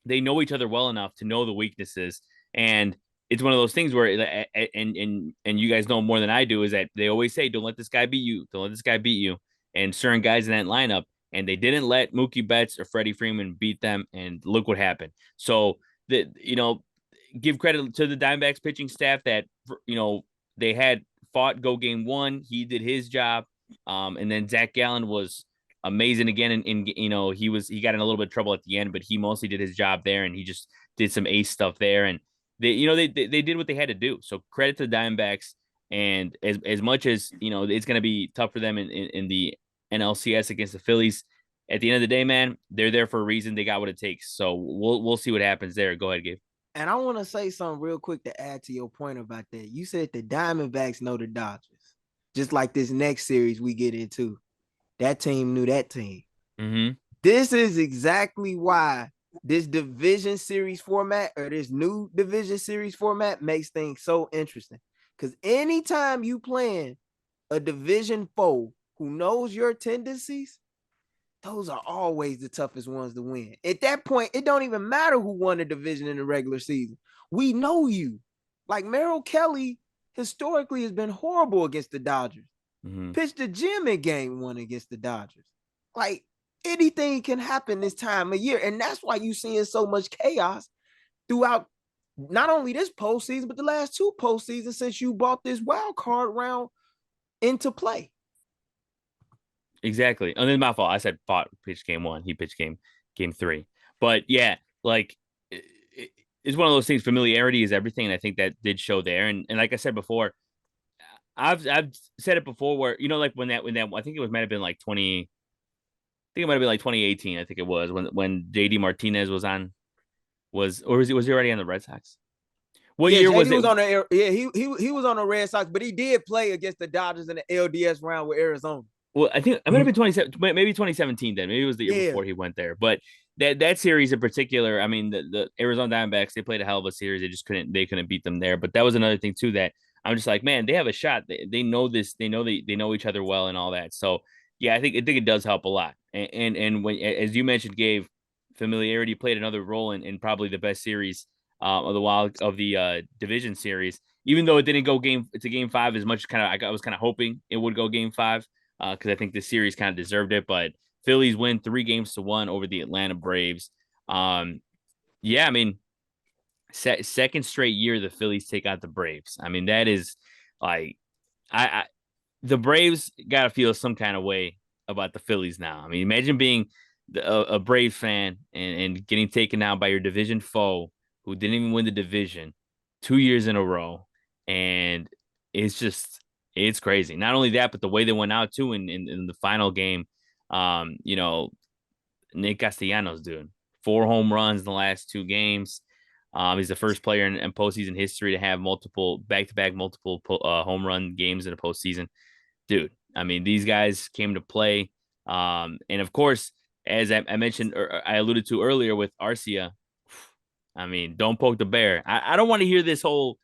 they know each other well enough to know the weaknesses, and it's one of those things where, and you guys know more than I do, is that they always say, "Don't let this guy beat you. Don't let this guy beat you." And certain guys in that lineup, and they didn't let Mookie Betts or Freddie Freeman beat them, and look what happened. So give credit to the Diamondbacks pitching staff that they had fought go game 1. He did his job. And then Zach Gallen was amazing again. And he got in a little bit of trouble at the end, but he mostly did his job there. And he just did some ace stuff there. And they did what they had to do. So credit to the Diamondbacks. And as much as, it's going to be tough for them in the NLCS against the Phillies, at the end of the day, man, they're there for a reason. They got what it takes. So we'll see what happens there. Go ahead, Gabe. And I want to say something real quick to add to your point about that. You said the Diamondbacks know the Dodgers. Just like this next series we get into. That team knew that team. Mm-hmm. This is exactly why this division series format or this new division series format makes things so interesting. Because anytime you playing a division foe who knows your tendencies, those are always the toughest ones to win. At that point, it don't even matter who won the division in the regular season. We know you. Like Merrill Kelly historically has been horrible against the Dodgers. Mm-hmm. pitched the gym in game 1 against the Dodgers. Like, anything can happen this time of year. And that's why you seeing so much chaos throughout not only this postseason, but the last 2 postseasons since you brought this wild card round into play. Exactly. And then my fault. I said pitched game 1. He pitched game 3. But yeah, like it's one of those things. Familiarity is everything, and I think that did show there. And like I said before, I've said it before where like when that I think it might have been like 20. I think it might have been like 2018. I think it was when JD Martinez was he already on the Red Sox? What Yeah, year was JD it? was on the he was on the Red Sox, but he did play against the Dodgers in the LDS round with Arizona. Well, I think it might have been 2017 then. Maybe it was the year Yeah. before he went there. But that series in particular, I mean, the Arizona Diamondbacks, they played a hell of a series. They couldn't beat them there. But that was another thing too that I'm just like, man, they have a shot. They know this. They know they know each other well and all that. So yeah, I think it does help a lot. And when, as you mentioned, Gabe, familiarity played another role in probably the best series of the division series. Even though it didn't go game 5 as much, I was kind of hoping it would go game 5. Because I think the series kind of deserved it. But Phillies win 3-1 over the Atlanta Braves. Yeah, I mean, second straight year the Phillies take out the Braves. I mean, that is like, I the Braves got to feel some kind of way about the Phillies now. I mean, imagine being a Braves fan and getting taken out by your division foe who didn't even win the division 2 years in a row, and it's just it's crazy. Not only that, but the way they went out too in the final game. Nick Castellanos, dude, 4 home runs in the last 2 games. He's the first player in postseason history to have multiple back-to-back home run games in a postseason. Dude, I mean, these guys came to play. And of course, as I mentioned, or I alluded to earlier with Arcia, I mean, don't poke the bear. I don't want to hear this whole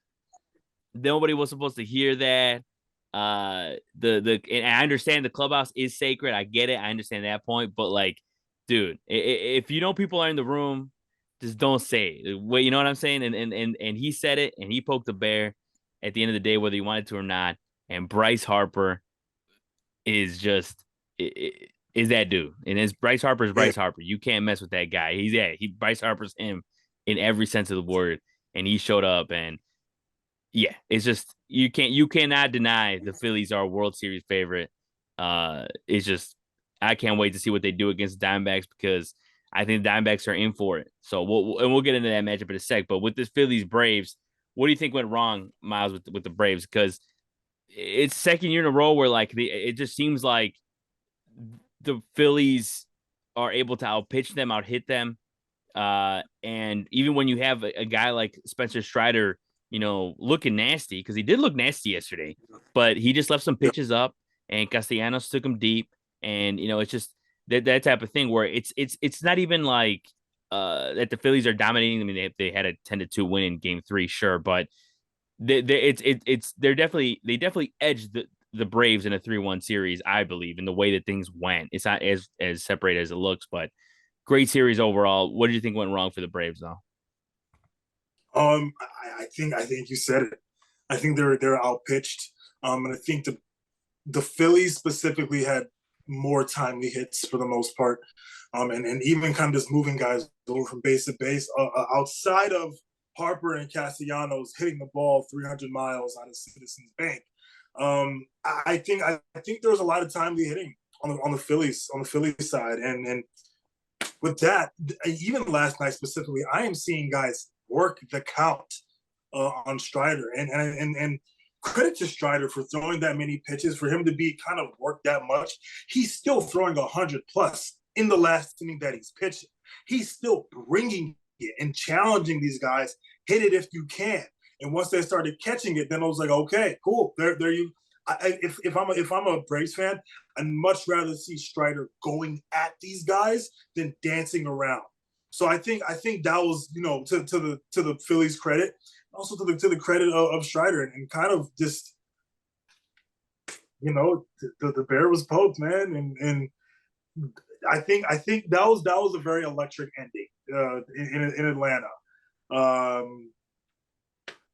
nobody was supposed to hear that. And I understand the clubhouse is sacred. I get it. I understand that point. But like, dude, if you know people are in the room, just don't say it. Wait, you know what I'm saying? And he said it, and he poked the bear at the end of the day, whether he wanted to or not. And Bryce Harper is just is that dude. And as Bryce Harper's Yeah. Bryce Harper. You can't mess with that guy. Bryce Harper's him in every sense of the word. And he showed up, and yeah, it's just you cannot deny the Phillies are a World Series favorite. It's just I can't wait to see what they do against the Diamondbacks because I think the Diamondbacks are in for it. So we'll get into that matchup in a sec. But with this Phillies Braves, what do you think went wrong, Miles, with the Braves? Because it's second year in a row where like it just seems like the Phillies are able to outpitch them, outhit them. And even when you have a guy like Spencer Strider, looking nasty because he did look nasty yesterday, but he just left some pitches up, and Castellanos took him deep, and it's just that type of thing where it's not even like that the Phillies are dominating. I mean, they had a 10-2 win in Game 3, sure, but they definitely edged the Braves in a 3-1 series, I believe, in the way that things went. It's not as separated as it looks, but great series overall. What did you think went wrong for the Braves, though? I think you said it. I think they're outpitched. And I think the Phillies specifically had more timely hits for the most part. And even kind of just moving guys over from base to base outside of Harper and Castellanos hitting the ball 300 miles out of Citizens Bank. I think there was a lot of timely hitting on the Phillies side, and with that, even last night specifically, I am seeing guys work the count on Strider, and credit to Strider for throwing that many pitches. For him to be kind of worked that much, he's still throwing 100 plus in the last inning that he's pitching. He's still bringing it and challenging these guys. Hit it if you can. And once they started catching it, then I was like, okay, cool. There you. If I'm a Braves fan, I'd much rather see Strider going at these guys than dancing around. So I think that was to the Phillies' credit, also to the credit of Strider, and kind of just the bear was poked, man, and I think that was a very electric ending in Atlanta.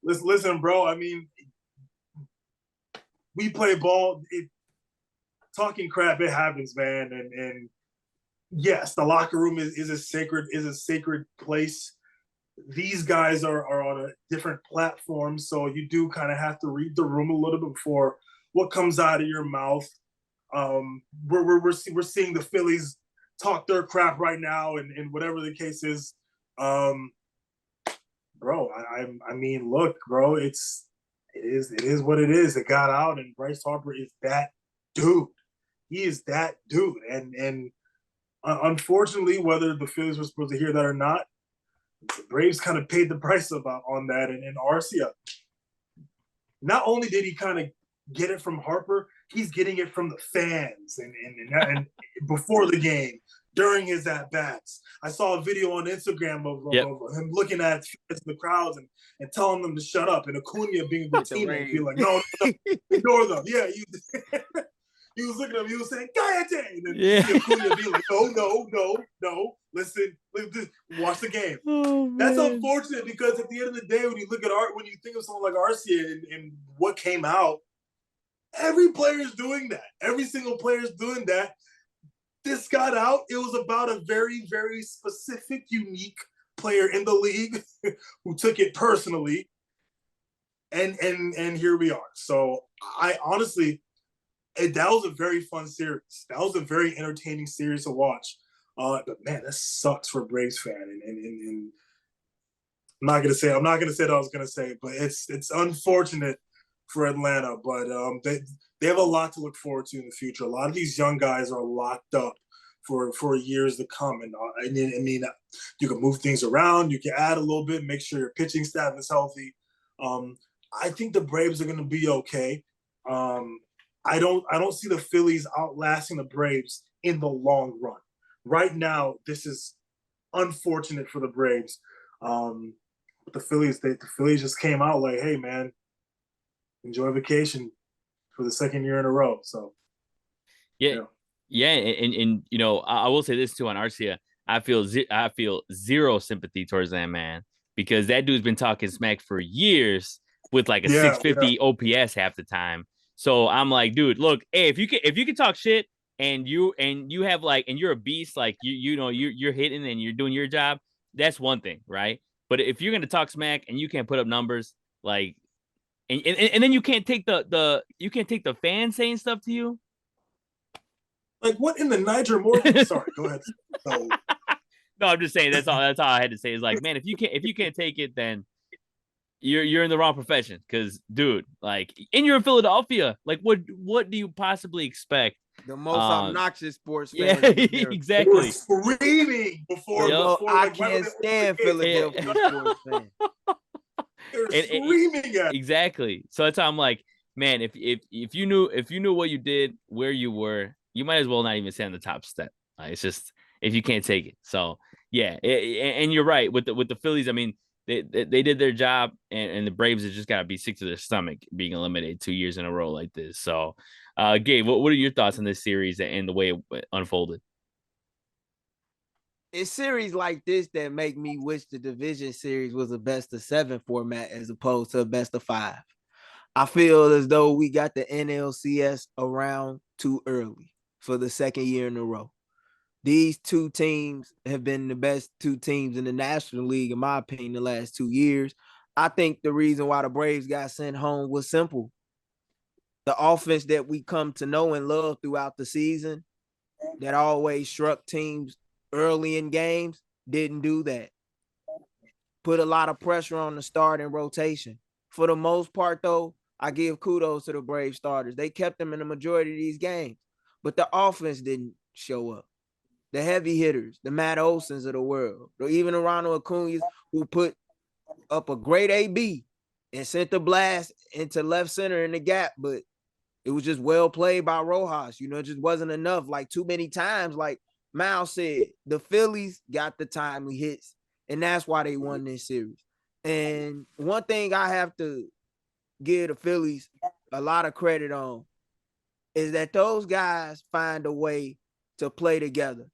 Listen, bro. I mean, we play ball. talking crap, it happens, man. And yes, the locker room is a sacred place. These guys are on a different platform, so you do kind of have to read the room a little bit before what comes out of your mouth. We're seeing the Phillies talk their crap right now, and whatever the case is, bro. I mean, look, bro, it is what it is. It got out, and Bryce Harper is that dude. He is that dude, and unfortunately, whether the Phillies were supposed to hear that or not, the Braves kind of paid the price on that. And Arcia, not only did he kind of get it from Harper, he's getting it from the fans and before the game, during his at bats. I saw a video on Instagram of him looking at the crowds and telling them to shut up, and Acuna being the teammate, be like, no, ignore them. Yeah, he was looking at him, he was saying, Cállate! And then Acuna be like, no, listen, watch the game. Oh, that's unfortunate, because at the end of the day, when you look at when you think of someone like Arcia and what came out, every player is doing that. Every single player is doing that. This got out. It was about a very, very specific, unique player in the league who took it personally. And here we are. So I honestly, that was a very fun series. That was a very entertaining series to watch. But man, that sucks for a Braves fan. And I'm not gonna say what I was gonna say, but it's unfortunate for Atlanta. But they have a lot to look forward to in the future. A lot of these young guys are locked up for years to come. And I mean, you can move things around. You can add a little bit, make sure your pitching staff is healthy. I think the Braves are going to be okay. I don't see the Phillies outlasting the Braves in the long run. Right now, this is unfortunate for the Braves. But the Phillies just came out like, hey, man, enjoy vacation for the second year in a row. So, yeah. And you know, I will say this too on Arcia. I feel zero sympathy towards that man, because that dude's been talking smack for years with like a 650 OPS half the time. So I'm like, dude, look, hey, if you can talk shit and you have like, and you're a beast, like you're hitting and you're doing your job, that's one thing, right? But if you're gonna talk smack and you can't put up numbers, like, and then you can't take the fans saying stuff to you. Like, what in the Niger Morgan? Sorry, go ahead. So, no, I'm just saying that's all I had to say is like, man, if you can't take it, then you're in the wrong profession. Because, dude, like, and you're in Philadelphia, like, what do you possibly expect? The most obnoxious sports fan. Yeah, exactly. They were screaming before I can't stand Philadelphia sports fans. They're screaming at exactly. So that's how I'm like, man, if you knew what you did, where you were, you might as well not even stay on the top step. It's just, if you can't take it. So yeah, and you're right with the Phillies. I mean, they did their job, and the Braves have just got to be sick to their stomach being eliminated 2 years in a row like this. So, Gabe, what are your thoughts on this series and the way it unfolded? It's series like this that make me wish the division series was a best of 7 format as opposed to a best of 5. I feel as though we got the NLCS around too early for the second year in a row. These two teams have been the best two teams in the National League, in my opinion, the last 2 years. I think the reason why the Braves got sent home was simple. The offense that we come to know and love throughout the season that always struck teams early in games didn't do that. Put a lot of pressure on the starting rotation. For the most part, though, I give kudos to the Brave starters. They kept them in the majority of these games, but the offense didn't show up. The heavy hitters, the Matt Olsons of the world, or even the Ronald Acuñas, who put up a great AB and sent the blast into left center in the gap, but it was just well played by Rojas. It just wasn't enough. Like, too many times, like Mal said, the Phillies got the timely hits, and that's why they won this series. And one thing I have to give the Phillies a lot of credit on is that those guys find a way to play together.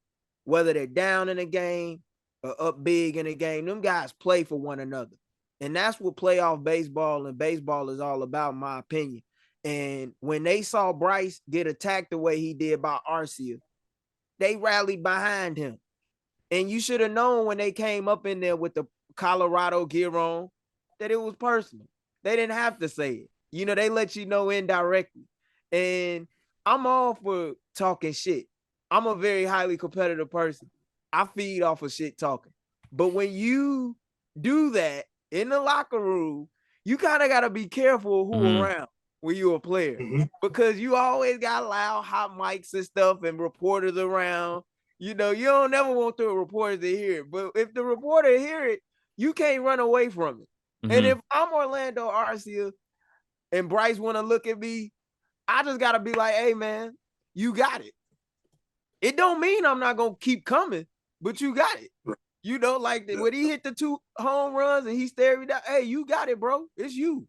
Whether they're down in a game or up big in a game, them guys play for one another. And that's what playoff baseball and baseball is all about, in my opinion. And when they saw Bryce get attacked the way he did by Arcia, they rallied behind him. And you should have known when they came up in there with the Colorado gear on that it was personal. They didn't have to say it. You know, they let you know indirectly. And I'm all for talking shit. I'm a very highly competitive person. I feed off of shit talking. But when you do that in the locker room, you kind of got to be careful who around when you're a player. Because you always got loud hot mics and stuff and reporters around. You know, you don't never want the reporters to hear it. But if the reporter hear it, you can't run away from it. And if I'm Orlando Arcia and Bryce want to look at me, I just got to be like, hey, man, you got it. It don't mean I'm not going to keep coming, but you got it. You know, like when he hit the 2 home runs and he stared me down, hey, you got it, bro. It's you.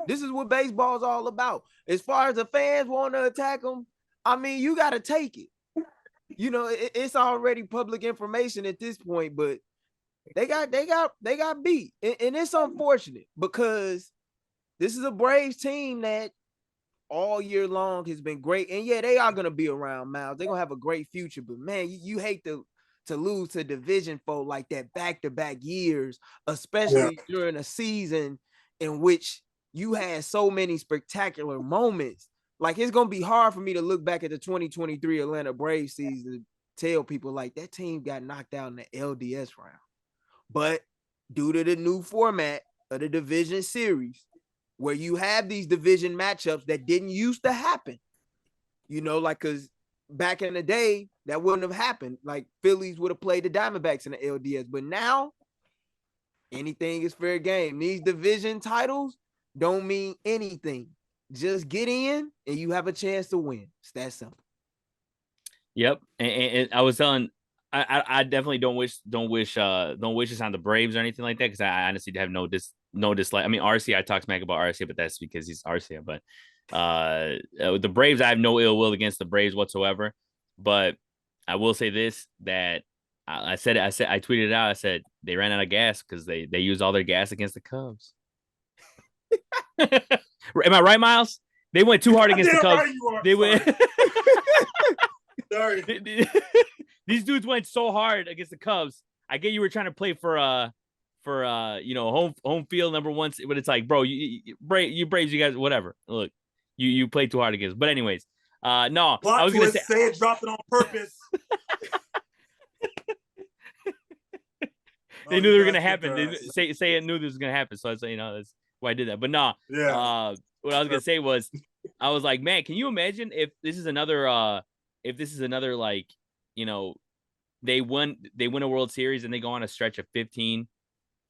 This is what baseball's all about. As far as the fans want to attack him, I mean, you got to take it. You know, it's already public information at this point, but they got beat. And it's unfortunate because this is a Braves team that all year long has been great. And yeah, they are going to be around, Miles. They're going to have a great future. But man, you hate to lose to division foe like that back-to-back years, especially during a season in which you had so many spectacular moments. Like, it's going to be hard for me to look back at the 2023 Atlanta Braves season and tell people like that team got knocked out in the LDS round. But due to the new format of the division series, where you have these division matchups that didn't used to happen, you know, like, because back in the day, that wouldn't have happened. Like, Phillies would have played the Diamondbacks in the LDS. But now, anything is fair game. These division titles don't mean anything. Just get in and you have a chance to win. It's that simple. Yep. And I was telling, I definitely don't wish this on the Braves or anything like that, because I honestly have no dislike. I mean, Arcia, I talk smack about Arcia, but that's because he's Arcia. But the Braves, I have no ill will against the Braves whatsoever. But I will say this, that I tweeted it out. I said they ran out of gas because they used all their gas against the Cubs. Am I right, Miles? They went too hard against the Cubs. Right, they went. Sorry. These dudes went so hard against the Cubs. I get you were trying to play for you know, home field number 1, but it's like, bro, you Braves, you guys, whatever. Look, you played too hard against. But anyways, no, Plot I was gonna say it, drop it on purpose. They knew they were gonna happen. They say it knew this was gonna happen. So I say, you know, that's why I did that. But no, what I was gonna say was, I was like, man, can you imagine if this is another like, you know, they win a World Series and they go on a stretch of 15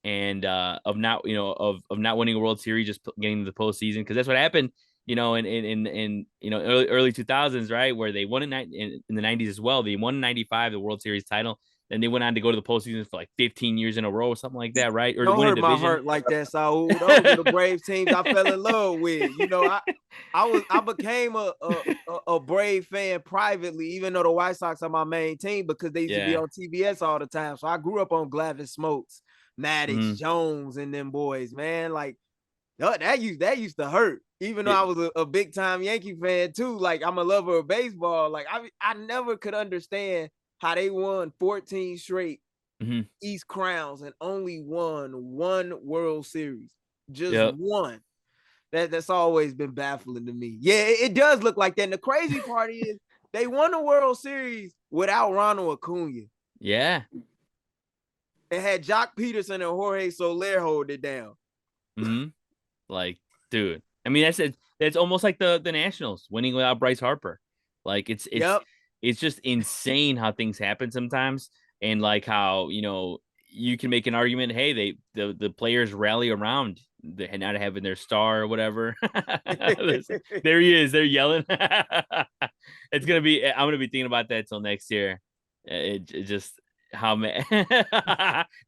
and of not winning a World Series, just getting to the postseason, because that's what happened, you know, in you know, early 2000s, right, where they won in the 90s as well. They won in 95 the World Series title. Then they went on to go to the postseason for like 15 years in a row or something like that, right? Or don't win hurt a division. My heart like that, Saul. Those are the Braves teams I fell in love with. You know, I became a Brave fan privately, even though the White Sox are my main team, because they used to be on TBS all the time. So I grew up on Glavine Smokes, Maddox, Jones, and them boys, man. Like, that used to hurt. Even though I was a big time Yankee fan too. Like, I'm a lover of baseball. Like, I never could understand how they won 14 straight East crowns and only won 1 World Series. Just one. That's always been baffling to me. Yeah, it does look like that. And the crazy part is they won the World Series without Ronald Acuna. Yeah. It had Jock Peterson and Jorge Soler hold it down. Like, dude, I mean, that's almost like the Nationals winning without Bryce Harper. Like, it's just insane how things happen sometimes, and like how, you know, you can make an argument, hey, the players rally around not having their star or whatever. There he is. They're yelling. I'm gonna be thinking about that till next year. It just how man.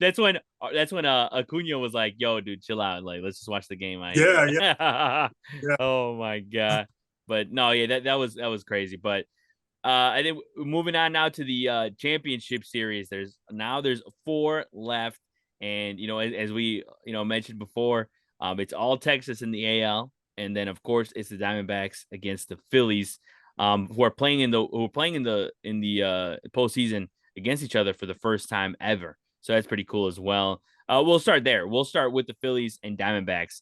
that's when Acuna was like, yo, dude, chill out, like, let's just watch the game. Yeah. Oh my god. But no, yeah, that was crazy. But I think moving on now to the championship series, there's 4 left, and you know, as we, you know, mentioned before, it's all Texas in the AL. and then of course it's the Diamondbacks against the Phillies, who are playing in the postseason against each other for the first time ever. So that's pretty cool as well. We'll start there. We'll start with the Phillies and Diamondbacks.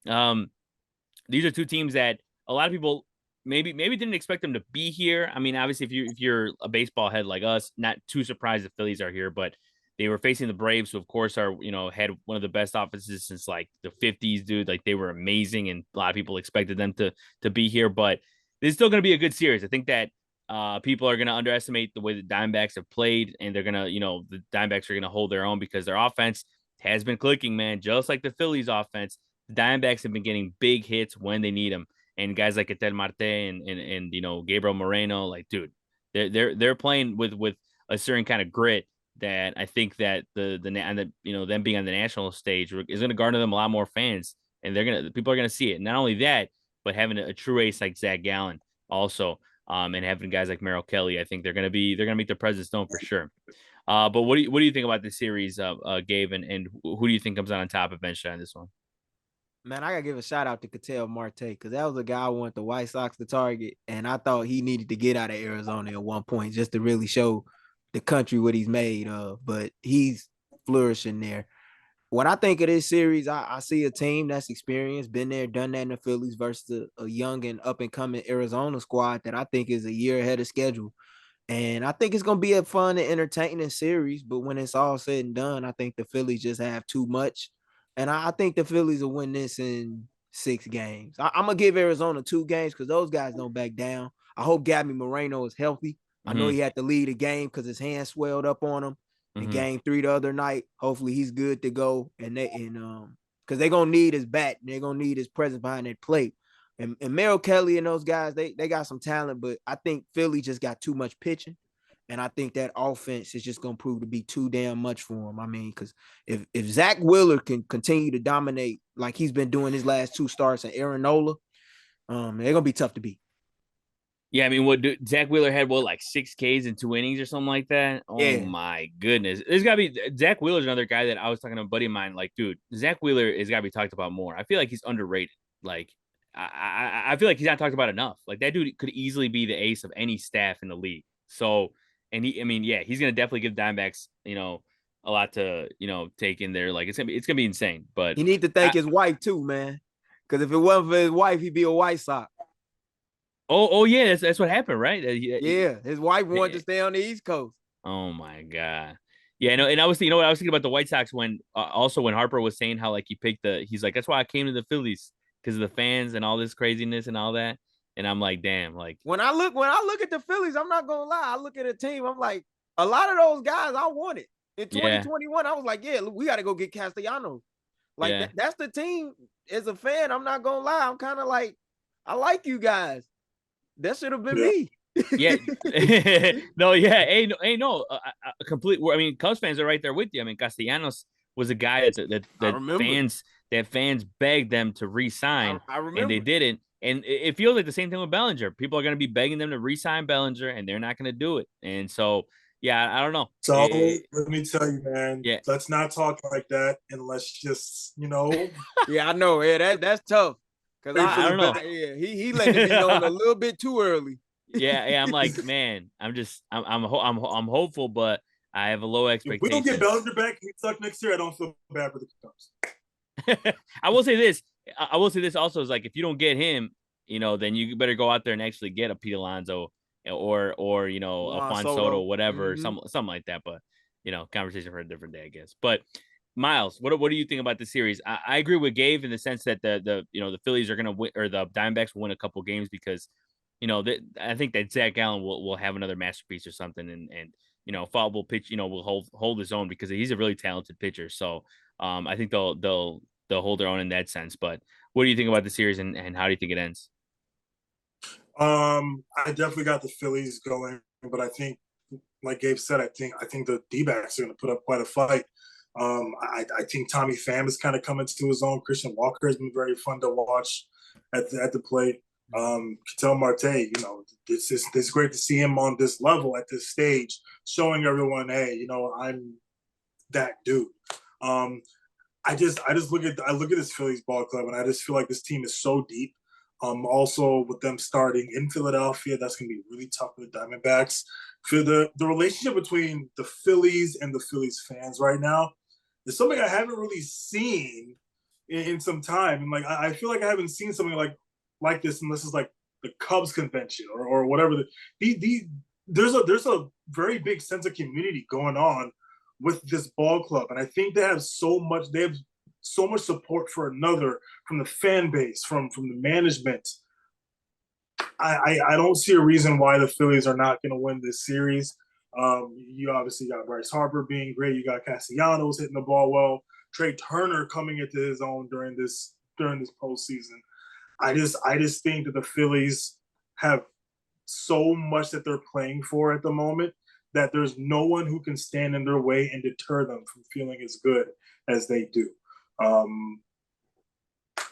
Um, these are two teams that a lot of people maybe didn't expect them to be here. I mean, obviously, if you're a baseball head like us, not too surprised the Phillies are here, but they were facing the Braves, who of course are had one of the best offenses since like the 50s, dude. Like they were amazing, and a lot of people expected them to be here. But this is still going to be a good series. I think that people are going to underestimate the way the Diamondbacks have played, and they're gonna the Diamondbacks are going to hold their own because their offense has been clicking, man, just like the Phillies offense. The Diamondbacks have been getting big hits when they need them, and guys like Etel Marte and Gabriel Moreno, like dude, they're playing with a certain kind of grit that I think that them being on the national stage is going to garner them a lot more fans, and people are gonna see it. Not only that, but having a true ace like Zach Gallen also, and having guys like Merrill Kelly, I think they're gonna make their presence known for sure. But what do you think about this series, Gabe, and who do you think comes out on top eventually on this one? Man, I gotta give a shout out to Ketel Marte because that was a guy I want the White Sox to target, and I thought he needed to get out of Arizona at one point just to really show the country what he's made of. But he's flourishing there. When I think of this series, I see a team that's experienced, been there, done that in the Phillies versus a young and up and coming Arizona squad that I think is a year ahead of schedule. And I think it's gonna be a fun and entertaining series, but when it's all said and done, I think the Phillies just have too much. And I think the Phillies will win this in 6 games. I'm gonna give Arizona 2 games because those guys don't back down. I hope Gabby Moreno is healthy. I know Mm-hmm. he had to lead a game because his hand swelled up on him in Mm-hmm. game 3 the other night. Hopefully he's good to go. And because they're gonna need his bat and they're gonna need his presence behind that plate. And Merrill Kelly and those guys, they got some talent, but I think Philly just got too much pitching. And I think that offense is just going to prove to be too damn much for him. I mean, because if Zach Wheeler can continue to dominate like he's been doing his last 2 starts, and Aaron Nola, they're going to be tough to beat. Yeah, I mean, Zach Wheeler had like 6 Ks in 2 innings or something like that? Oh Yeah. my goodness, there's got to be Zach Wheeler's another guy that I was talking to a buddy of mine. Like, dude, Zach Wheeler has got to be talked about more. I feel like he's underrated. Like, I feel like he's not talked about enough. Like that dude could easily be the ace of any staff in the league. So, and I mean, yeah, he's gonna definitely give Diamondbacks, a lot to take in there. Like it's gonna be insane. But He need to thank his wife too, man. Because if it wasn't for his wife, he'd be a White Sox. Oh yeah, that's what happened, right? Yeah, his wife wanted to stay on the East Coast. Oh my god. Yeah, no, and I was what I was thinking about the White Sox when also when Harper was saying how like he's like that's why I came to the Phillies because of the fans and all this craziness and all that. And I'm like, damn, like When I look at the Phillies, I'm not gonna lie. I look at a team. I'm like, a lot of those guys I wanted in yeah, 2021. I was like, yeah, we got to go get Castellanos. Like yeah, that's the team. As a fan, I'm not gonna lie. I'm kind of like, I like you guys. That should have been Yeah. me. yeah. No, yeah, no, complete. I mean, Cubs fans are right there with you. I mean, Castellanos was a guy I that remember. fans begged them to re-sign, I and they remember. didn't. And it feels like the same thing with Bellinger. People are going to be begging them to re-sign Bellinger, and they're not going to do it. And so, yeah, I don't know. So let me tell you, man, Yeah, let's not talk like that, and let's just, Yeah, I know. Yeah, that's tough. Cause pray for I the don't know. best. yeah, he letting it be known a little bit too early. Yeah. I'm like, man, I'm hopeful, but I have a low If we don't get expectation. Bellinger back and he suck next year, I don't feel bad for the Cubs. I will say this. I will say this also is like if you don't get him, then you better go out there and actually get a Pete Alonso or a Juan Juan Soto, Soto. whatever, Mm-hmm. something like that. But conversation for a different day, I guess. But Miles, what do you think about the series? I agree with Gabe in the sense that the Phillies are gonna win or the Diamondbacks will win a couple games because I think that Zach Allen will have another masterpiece or something and Fall will pitch will hold his own because he's a really talented pitcher. So I think they'll hold their own in that sense. But what do you think about the series and how do you think it ends? I definitely got the Phillies going, but I think, like Gabe said, I think the D-backs are going to put up quite a fight. I think Tommy Pham is kind of coming to his own. Christian Walker has been very fun to watch at the plate. Ketel Marte, it's great to see him on this level at this stage, showing everyone, hey, I'm that dude. I look at this Phillies ball club, and I just feel like this team is so deep. Also with them starting in Philadelphia, that's going to be really tough for the Diamondbacks. For the relationship between the Phillies and the Phillies fans right now is something I haven't really seen in some time. And like I feel like I haven't seen something like this unless it's like the Cubs convention or whatever. There's a very big sense of community going on with this ball club, and I think they have so much. They have so much support for another from the fan base, from the management. I don't see a reason why the Phillies are not going to win this series. You obviously got Bryce Harper being great. You got Castellanos hitting the ball well. Trey Turner coming into his own during this postseason. I just think that the Phillies have so much that they're playing for at the moment that there's no one who can stand in their way and deter them from feeling as good as they do.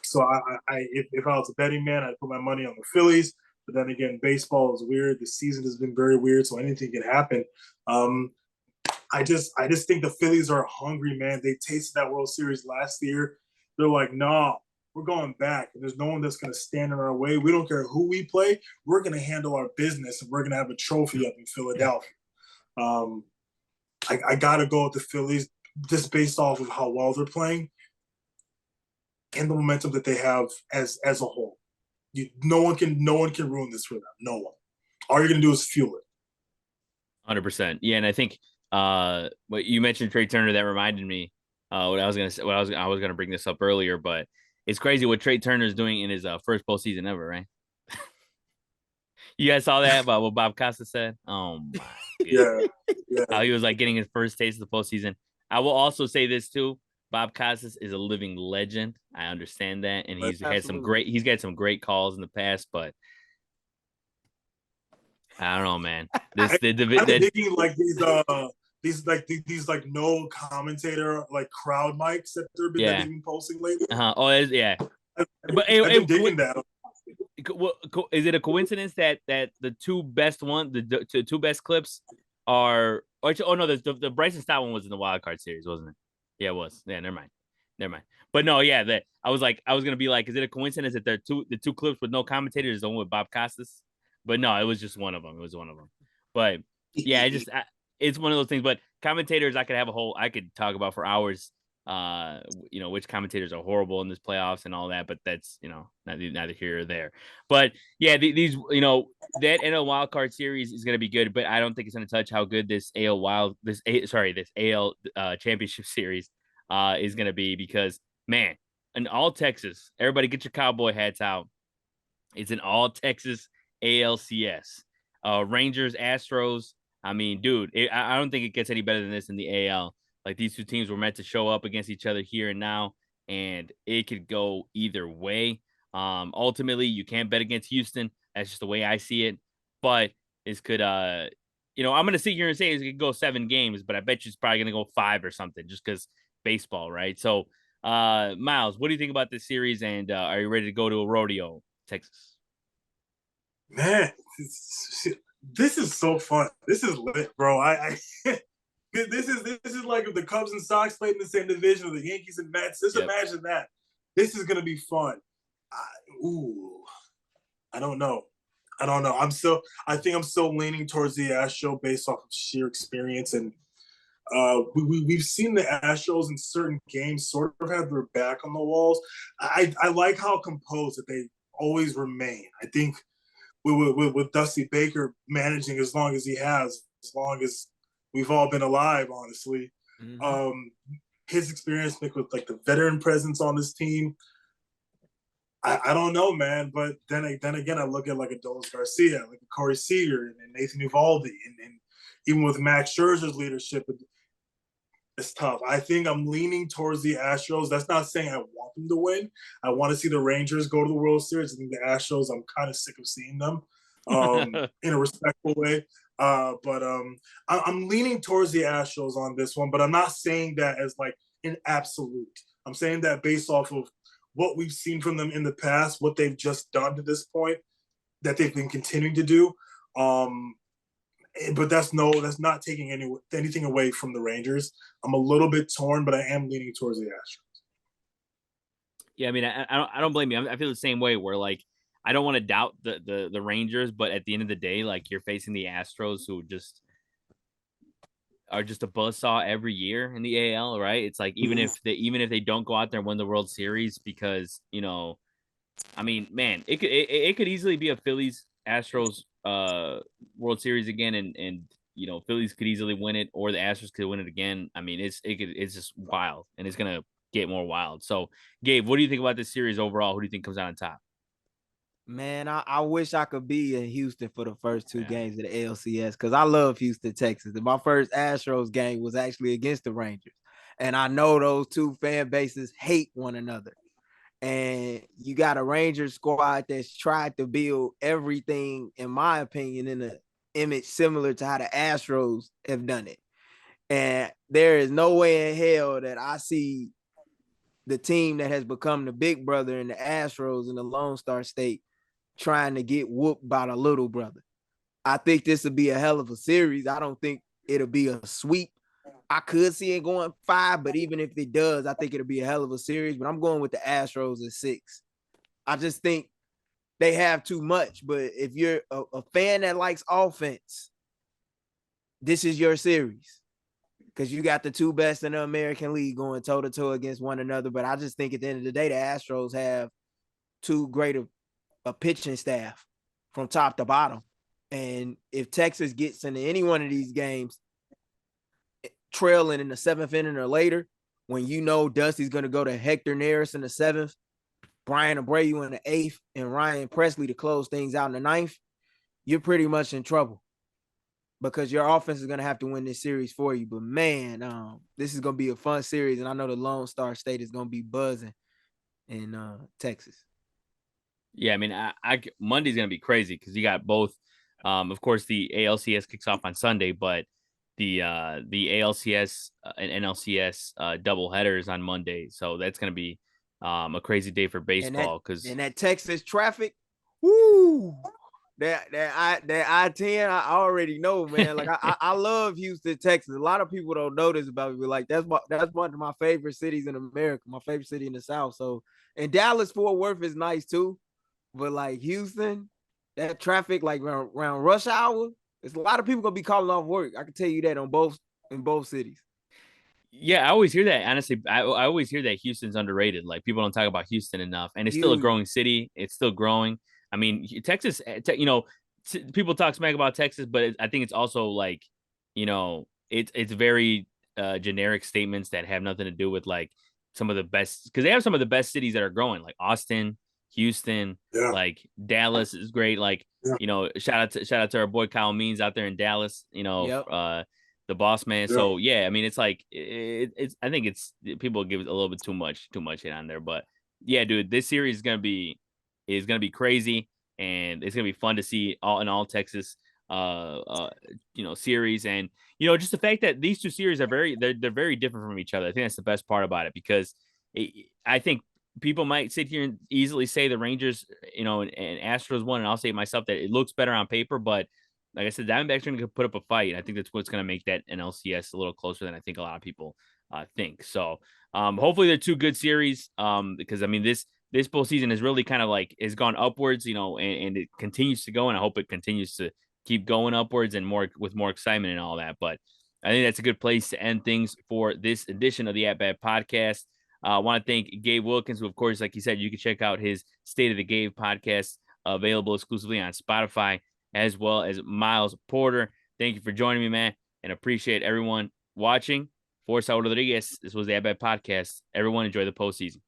So if I was a betting man, I'd put my money on the Phillies. But then again, baseball is weird. The season has been very weird, so anything can happen. I just think the Phillies are hungry, man. They tasted that World Series last year. They're like, nah, we're going back. And there's no one that's going to stand in our way. We don't care who we play. We're going to handle our business, and we're going to have a trophy up in Philadelphia. I got to go with the Phillies just based off of how well they're playing and the momentum that they have as a whole. No one can ruin this for them. No one. All you're going to do is fuel it. 100%. Yeah, and I think what you mentioned Trey Turner, that reminded me what I was going to say. I was going to bring this up earlier, but it's crazy what Trey Turner is doing in his first postseason ever, right? You guys saw that about what Bob Costa said? Oh my goodness. Yeah. How he was like getting his first taste of the postseason. I will also say this too. Bob Costas is a living legend. I understand that, and he's got some great calls in the past, but I don't know, man. I'm thinking like these like no commentator like crowd mics that they've been posting lately. Oh, yeah. But I've been digging that. Is it a coincidence that the two best the two best clips are? Oh no, the Bryson Stott one was in the wild card series, wasn't it? Yeah, it was. Yeah, never mind. But no, yeah, I was gonna be like, is it a coincidence that the two clips with no commentators is the one with Bob Costas? But no, it was just one of them. It was one of them. But yeah, it's one of those things. But commentators, I could talk about for hours. Which commentators are horrible in this playoffs and all that, but that's neither here or there. But yeah, these that NL wild card series is going to be good, but I don't think it's going to touch how good this AL championship series is going to be, because man, in all Texas, everybody get your cowboy hats out. It's an all Texas ALCS. Rangers, Astros. I mean, dude, I don't think it gets any better than this in the AL. Like, these two teams were meant to show up against each other here and now, and it could go either way. Ultimately, you can't bet against Houston. That's just the way I see it. But this could, I'm going to sit here and say it could go 7 games, but I bet you it's probably going to go 5 or something, just because baseball, right? So, Miles, what do you think about this series, and are you ready to go to a rodeo, Texas? Man, this is so fun. This is lit, bro. This is like if the Cubs and Sox played in the same division, or the Yankees and Mets. Just imagine that. This is gonna be fun. I don't know. I think I'm still leaning towards the Astros based off of sheer experience, and we've seen the Astros in certain games sort of have their back on the walls. I like how composed that they always remain. I think with Dusty Baker managing as long as he has, as long as we've all been alive, honestly. Mm-hmm. His experience with like the veteran presence on this team, I don't know, man. But then again, I look at like a Dolis Garcia, like a Corey Seager, and Nathan Eovaldi, and even with Max Scherzer's leadership, it's tough. I think I'm leaning towards the Astros. That's not saying I want them to win. I want to see the Rangers go to the World Series. I think the Astros, I'm kind of sick of seeing them in a respectful way. But I'm leaning towards the Astros on this one, but I'm not saying that as like an absolute. I'm saying that based off of what we've seen from them in the past, what they've just done to this point, that they've been continuing to do. But that's not taking anything away from the Rangers. I'm a little bit torn, but I am leaning towards the Astros. Yeah, I mean, I don't blame you. I feel the same way. Where like I don't want to doubt the Rangers, but at the end of the day, like you're facing the Astros, who just are just a buzzsaw every year in the AL, right? It's like even if they don't go out there and win the World Series, because I mean, man, it could easily be a Phillies Astros World Series again, and Phillies could easily win it, or the Astros could win it again. I mean, it's just wild, and it's gonna get more wild. So, Gabe, what do you think about this series overall? Who do you think comes out on top? Man, I wish I could be in Houston for the first two Yeah. games of the ALCS because I love Houston, Texas. And my first Astros game was actually against the Rangers. And I know those two fan bases hate one another. And you got a Rangers squad that's tried to build everything, in my opinion, in an image similar to how the Astros have done it. And there is no way in hell that I see the team that has become the big brother in the Astros in the Lone Star State trying to get whooped by the little brother. I think this would be a hell of a series. I don't think it'll be a sweep. I could see it going 5, but even if it does, I think it'll be a hell of a series. But I'm going with the Astros at 6. I just think they have too much. But if you're a fan that likes offense, this is your series because you got the two best in the American League going toe to toe against one another. But I just think at the end of the day, the Astros have too great a pitching staff from top to bottom. And if Texas gets into any one of these games, trailing in the 7th inning or later, when you know Dusty's going to go to Hector Neris in the 7th, Brian Abreu in the 8th, and Ryan Presley to close things out in the 9th, you're pretty much in trouble because your offense is going to have to win this series for you. But man, this is going to be a fun series, and I know the Lone Star State is going to be buzzing in Texas. Yeah, I mean, Monday's gonna be crazy because you got both. Of course, the ALCS kicks off on Sunday, but the ALCS and NLCS double headers on Monday, so that's gonna be a crazy day for baseball because that Texas traffic, woo, that I-10, I already know, man. Like I love Houston, Texas. A lot of people don't know this about me, but like that's one of my favorite cities in America, my favorite city in the South. So, and Dallas Fort Worth is nice too, but like Houston, that traffic like around rush hour, there's a lot of people gonna be calling off work. I can tell you that in both cities. yeah, I always hear that. Honestly, I always hear that Houston's underrated. Like people don't talk about Houston enough, and it's still a Huge. growing city. It's still growing. I mean, Texas. People talk smack about Texas, but I think it's also like, it's very generic statements that have nothing to do with like some of the best, because they have some of the best cities that are growing, like Austin, Houston, Yeah, like Dallas is great. Like yeah, shout out to our boy Kyle Means out there in Dallas. Yep. The boss man. yeah. So yeah, I mean, it's like it's. I think it's people give it a little bit too much hit on there, but yeah, dude, this series is gonna be crazy, and it's gonna be fun to see all Texas series, and just the fact that these two series are they're very different from each other. I think that's the best part about it because I think people might sit here and easily say the Rangers, and Astros won, and I'll say it myself that it looks better on paper, but like I said, Diamondbacks are going to put up a fight. I think that's what's going to make that NLCS a little closer than I think a lot of people think. So hopefully they're two good series, because I mean this postseason is really kind of like has gone upwards, and it continues to go, and I hope it continues to keep going upwards and more with more excitement and all that. But I think that's a good place to end things for this edition of the At Bat Podcast. I want to thank Gabe Wilkins, who, of course, like you said, you can check out his State of the Gabe podcast, available exclusively on Spotify, as well as Miles Porter. Thank you for joining me, man, and appreciate everyone watching. For Saul Rodriguez, this was the At Bat Podcast. Everyone enjoy the postseason.